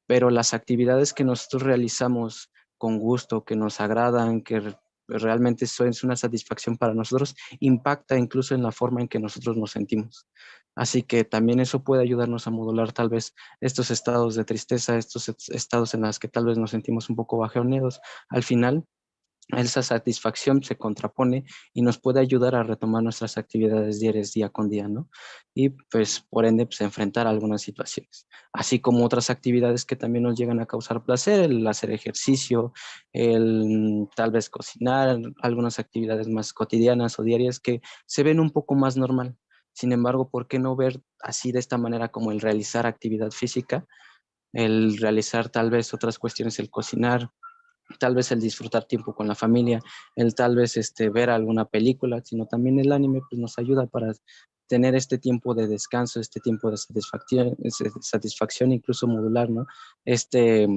pero las actividades que nosotros realizamos con gusto, que nos agradan, que realmente eso es una satisfacción para nosotros, impacta incluso en la forma en que nosotros nos sentimos. Así que también eso puede ayudarnos a modular tal vez estos estados de tristeza, estos estados en los que tal vez nos sentimos un poco bajoneados. Al final, esa satisfacción se contrapone y nos puede ayudar a retomar nuestras actividades diarias día con día, ¿no? Y pues por ende, pues enfrentar algunas situaciones, así como otras actividades que también nos llegan a causar placer, el hacer ejercicio, el tal vez cocinar, algunas actividades más cotidianas o diarias que se ven un poco más normal. Sin embargo, ¿por qué no ver así de esta manera como el realizar actividad física, el realizar tal vez otras cuestiones, el cocinar, tal vez el disfrutar tiempo con la familia, el tal vez ver alguna película, sino también el anime pues nos ayuda para tener este tiempo de descanso, este tiempo de satisfacción incluso modular, ¿no? Este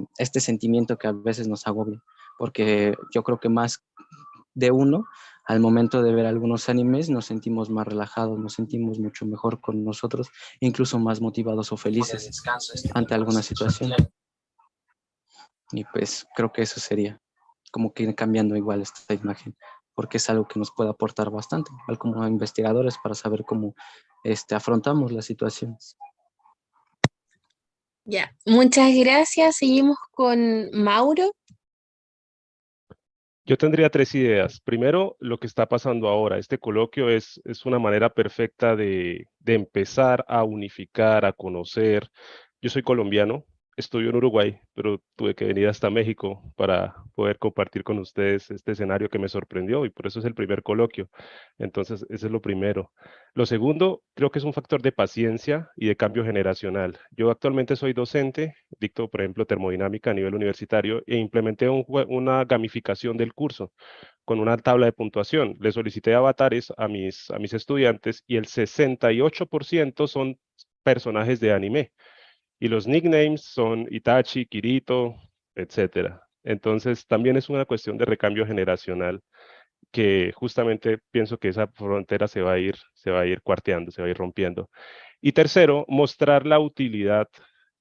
sentimiento que a veces nos agobia, porque yo creo que más de uno, al momento de ver algunos animes, nos sentimos más relajados, nos sentimos mucho mejor con nosotros, incluso más motivados o felices ante alguna situación. Y pues creo que eso sería como que ir cambiando igual esta imagen, porque es algo que nos puede aportar bastante, igual como investigadores, para saber cómo afrontamos las situaciones. Ya, muchas gracias. Seguimos con Mauro. Yo tendría tres ideas. Primero, lo que está pasando ahora. Este coloquio es una manera perfecta de empezar a unificar, a conocer. Yo soy colombiano, estudio en Uruguay, pero tuve que venir hasta México para poder compartir con ustedes este escenario que me sorprendió y por eso es el primer coloquio. Entonces, eso es lo primero. Lo segundo, creo que es un factor de paciencia y de cambio generacional. Yo actualmente soy docente, dicto, por ejemplo, termodinámica a nivel universitario e implementé una gamificación del curso con una tabla de puntuación. Le solicité avatares a mis estudiantes y el 68% son personajes de anime. Y los nicknames son Itachi, Kirito, etcétera. Entonces, también es una cuestión de recambio generacional que justamente pienso que esa frontera se va a ir cuarteando, se va a ir rompiendo. Y tercero, mostrar la utilidad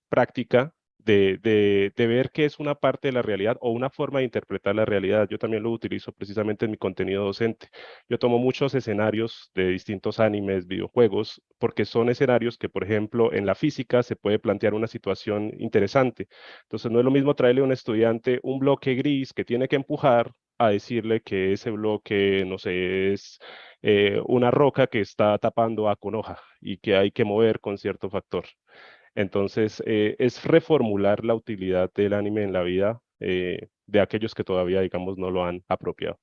práctica de ver qué es una parte de la realidad o una forma de interpretar la realidad. Yo también lo utilizo precisamente en mi contenido docente. Yo tomo muchos escenarios de distintos animes, videojuegos, porque son escenarios que, por ejemplo, en la física se puede plantear una situación interesante. Entonces, no es lo mismo traerle a un estudiante un bloque gris que tiene que empujar a decirle que ese bloque, no sé, es una roca que está tapando a Konoha y que hay que mover con cierto factor. Entonces, es reformular la utilidad del anime en la vida de aquellos que todavía, digamos, no lo han apropiado.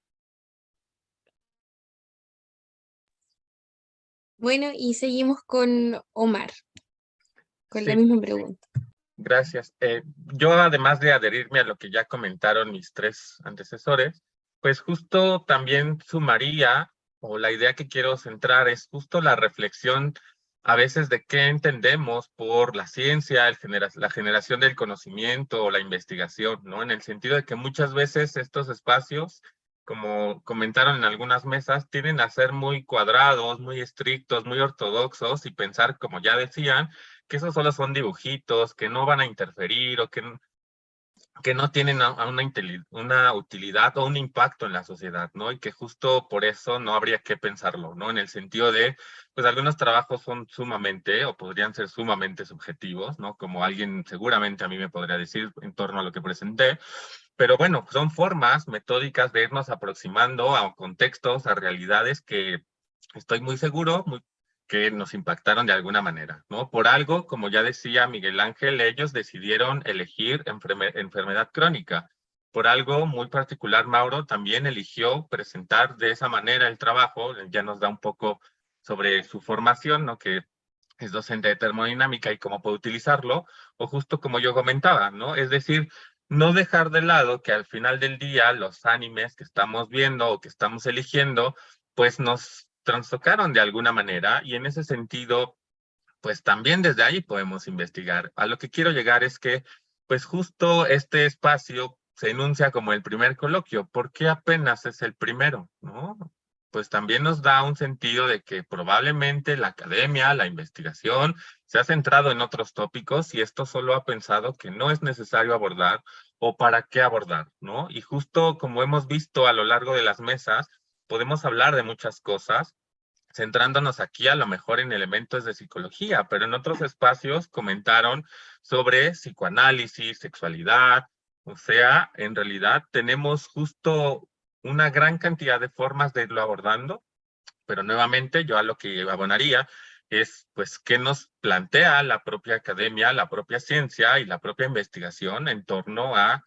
Bueno, y seguimos con Omar, con la Sí, misma pregunta. gracias. Yo, además de adherirme a lo que ya comentaron mis tres antecesores, pues justo también sumaría, o la idea que quiero centrar es justo la reflexión a veces de qué entendemos por la ciencia, la generación del conocimiento o la investigación, ¿no? En el sentido de que muchas veces estos espacios, como comentaron en algunas mesas, tienden a ser muy cuadrados, muy estrictos, muy ortodoxos y pensar, como ya decían, que esos solo son dibujitos, que no van a interferir o que no tienen una utilidad o un impacto en la sociedad, ¿no? Y que justo por eso no habría que pensarlo, ¿no? En el sentido de, pues algunos trabajos son sumamente o podrían ser sumamente subjetivos, ¿no? Como alguien seguramente a mí me podría decir en torno a lo que presenté, pero bueno, son formas metódicas de irnos aproximando a contextos, a realidades que estoy muy seguro, que nos impactaron de alguna manera, ¿no? Por algo, como ya decía Miguel Ángel, ellos decidieron elegir enfermedad crónica. Por algo muy particular, Mauro también eligió presentar de esa manera el trabajo, ya nos da un poco sobre su formación, ¿no? Que es docente de termodinámica y cómo puede utilizarlo, o justo como yo comentaba, ¿no? Es decir, no dejar de lado que al final del día los animes que estamos viendo o que estamos eligiendo, pues nos trastocaron de alguna manera y en ese sentido, pues también desde ahí podemos investigar. A lo que quiero llegar es que, pues justo este espacio se enuncia como el primer coloquio. ¿Por qué apenas es el primero? ¿No? Pues también nos da un sentido de que probablemente la academia, la investigación, se ha centrado en otros tópicos y esto solo ha pensado que no es necesario abordar o para qué abordar, ¿no? Y justo como hemos visto a lo largo de las mesas, podemos hablar de muchas cosas, centrándonos aquí a lo mejor en elementos de psicología, pero en otros espacios comentaron sobre psicoanálisis, sexualidad, o sea, en realidad tenemos justo una gran cantidad de formas de irlo abordando, pero nuevamente yo a lo que abonaría es, pues, qué nos plantea la propia academia, la propia ciencia y la propia investigación en torno a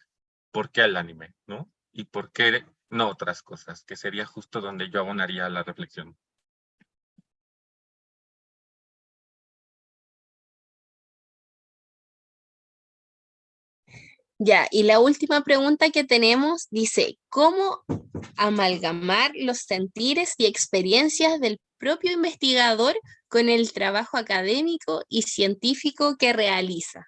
por qué el anime, ¿no? Y por qué no otras cosas, que sería justo donde yo abonaría la reflexión. Ya, y la última pregunta que tenemos dice, ¿cómo amalgamar los sentires y experiencias del propio investigador con el trabajo académico y científico que realiza?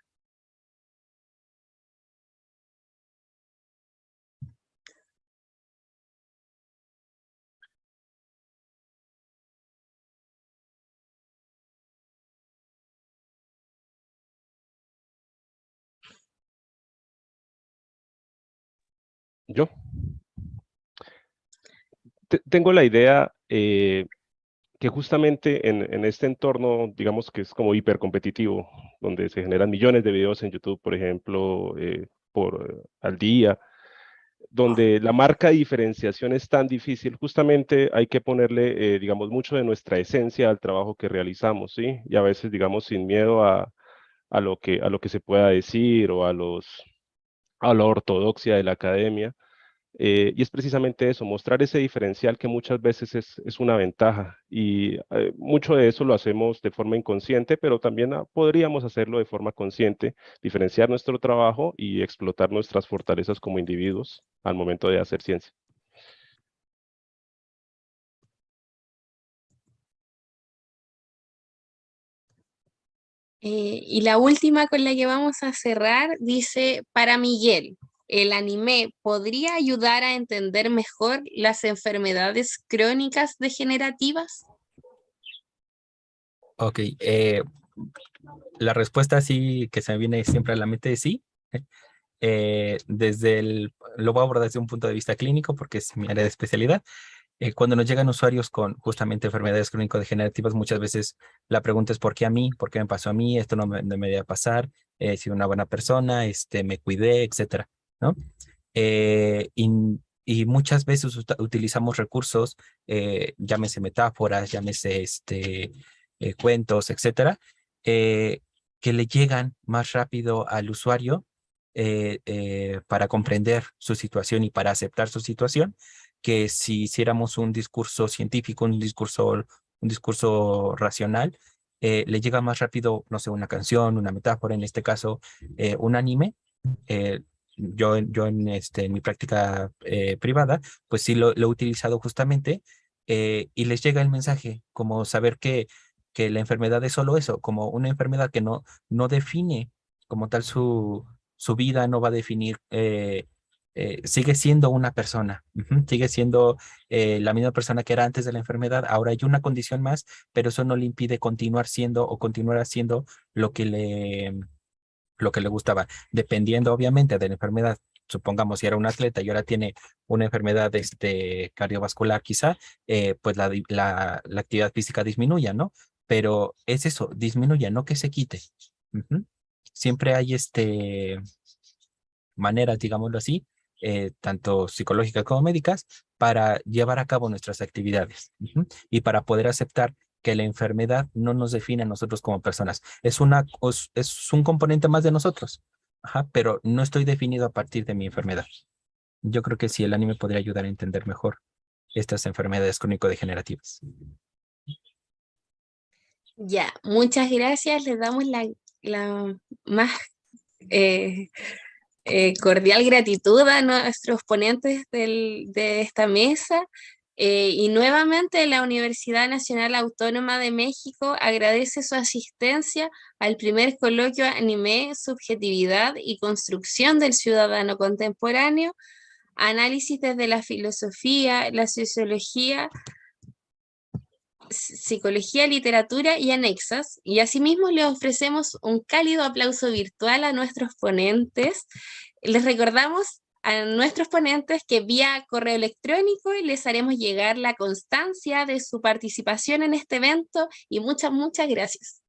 Yo tengo la idea que justamente en este entorno, digamos que es como hipercompetitivo, donde se generan millones de videos en YouTube, por ejemplo, al día, donde la marca de diferenciación es tan difícil, justamente hay que ponerle, digamos, mucho de nuestra esencia al trabajo que realizamos, ¿sí? Y a veces, digamos, sin miedo a lo que se pueda decir o a la ortodoxia de la academia. Y es precisamente eso, mostrar ese diferencial que muchas veces es una ventaja. Y mucho de eso lo hacemos de forma inconsciente, pero también podríamos hacerlo de forma consciente, diferenciar nuestro trabajo y explotar nuestras fortalezas como individuos al momento de hacer ciencia. Y la última con la que vamos a cerrar dice, para Miguel, ¿el anime podría ayudar a entender mejor las enfermedades crónicas degenerativas? Ok, la respuesta sí que se me viene siempre a la mente es sí. Lo voy a abordar desde un punto de vista clínico porque es mi área de especialidad. Cuando nos llegan usuarios con justamente enfermedades crónico-degenerativas, muchas veces la pregunta es ¿por qué a mí? ¿Por qué me pasó a mí? Esto no me debe pasar. Soy una buena persona, me cuidé, etcétera, ¿no? Y Y muchas veces utilizamos recursos, llámese metáforas, llámese cuentos, etcétera, que le llegan más rápido al usuario para comprender su situación y para aceptar su situación, que si hiciéramos un discurso científico, un discurso racional, le llega más rápido, no sé, una canción, una metáfora, en este caso, un anime. Yo en mi práctica privada, pues sí lo he utilizado justamente, y les llega el mensaje, como saber que la enfermedad es solo eso, como una enfermedad que no define como tal su vida, no va a definir, sigue siendo una persona, sigue siendo la misma persona que era antes de la enfermedad, ahora hay una condición más, pero eso no le impide continuar siendo o continuar haciendo lo que le gustaba, dependiendo obviamente de la enfermedad. Supongamos si era un atleta y ahora tiene una enfermedad cardiovascular quizá, pues la actividad física disminuya, ¿no? Pero es eso, disminuya, no que se quite. Ujú. Siempre hay maneras, digámoslo así, tanto psicológicas como médicas, para llevar a cabo nuestras actividades. Ujú. Y para poder aceptar que la enfermedad no nos define a nosotros como personas. Es un componente más de nosotros. Ajá, pero no estoy definido a partir de mi enfermedad. Yo creo que sí, el anime podría ayudar a entender mejor estas enfermedades crónico-degenerativas. Ya, muchas gracias. Les damos la más cordial gratitud a nuestros ponentes de esta mesa. Y nuevamente la Universidad Nacional Autónoma de México agradece su asistencia al primer coloquio Anime, Subjetividad y Construcción del Ciudadano Contemporáneo, análisis desde la filosofía, la sociología, psicología, literatura y anexas. Y asimismo les ofrecemos un cálido aplauso virtual a nuestros ponentes. Les recordamos a nuestros ponentes que vía correo electrónico les haremos llegar la constancia de su participación en este evento y muchas gracias.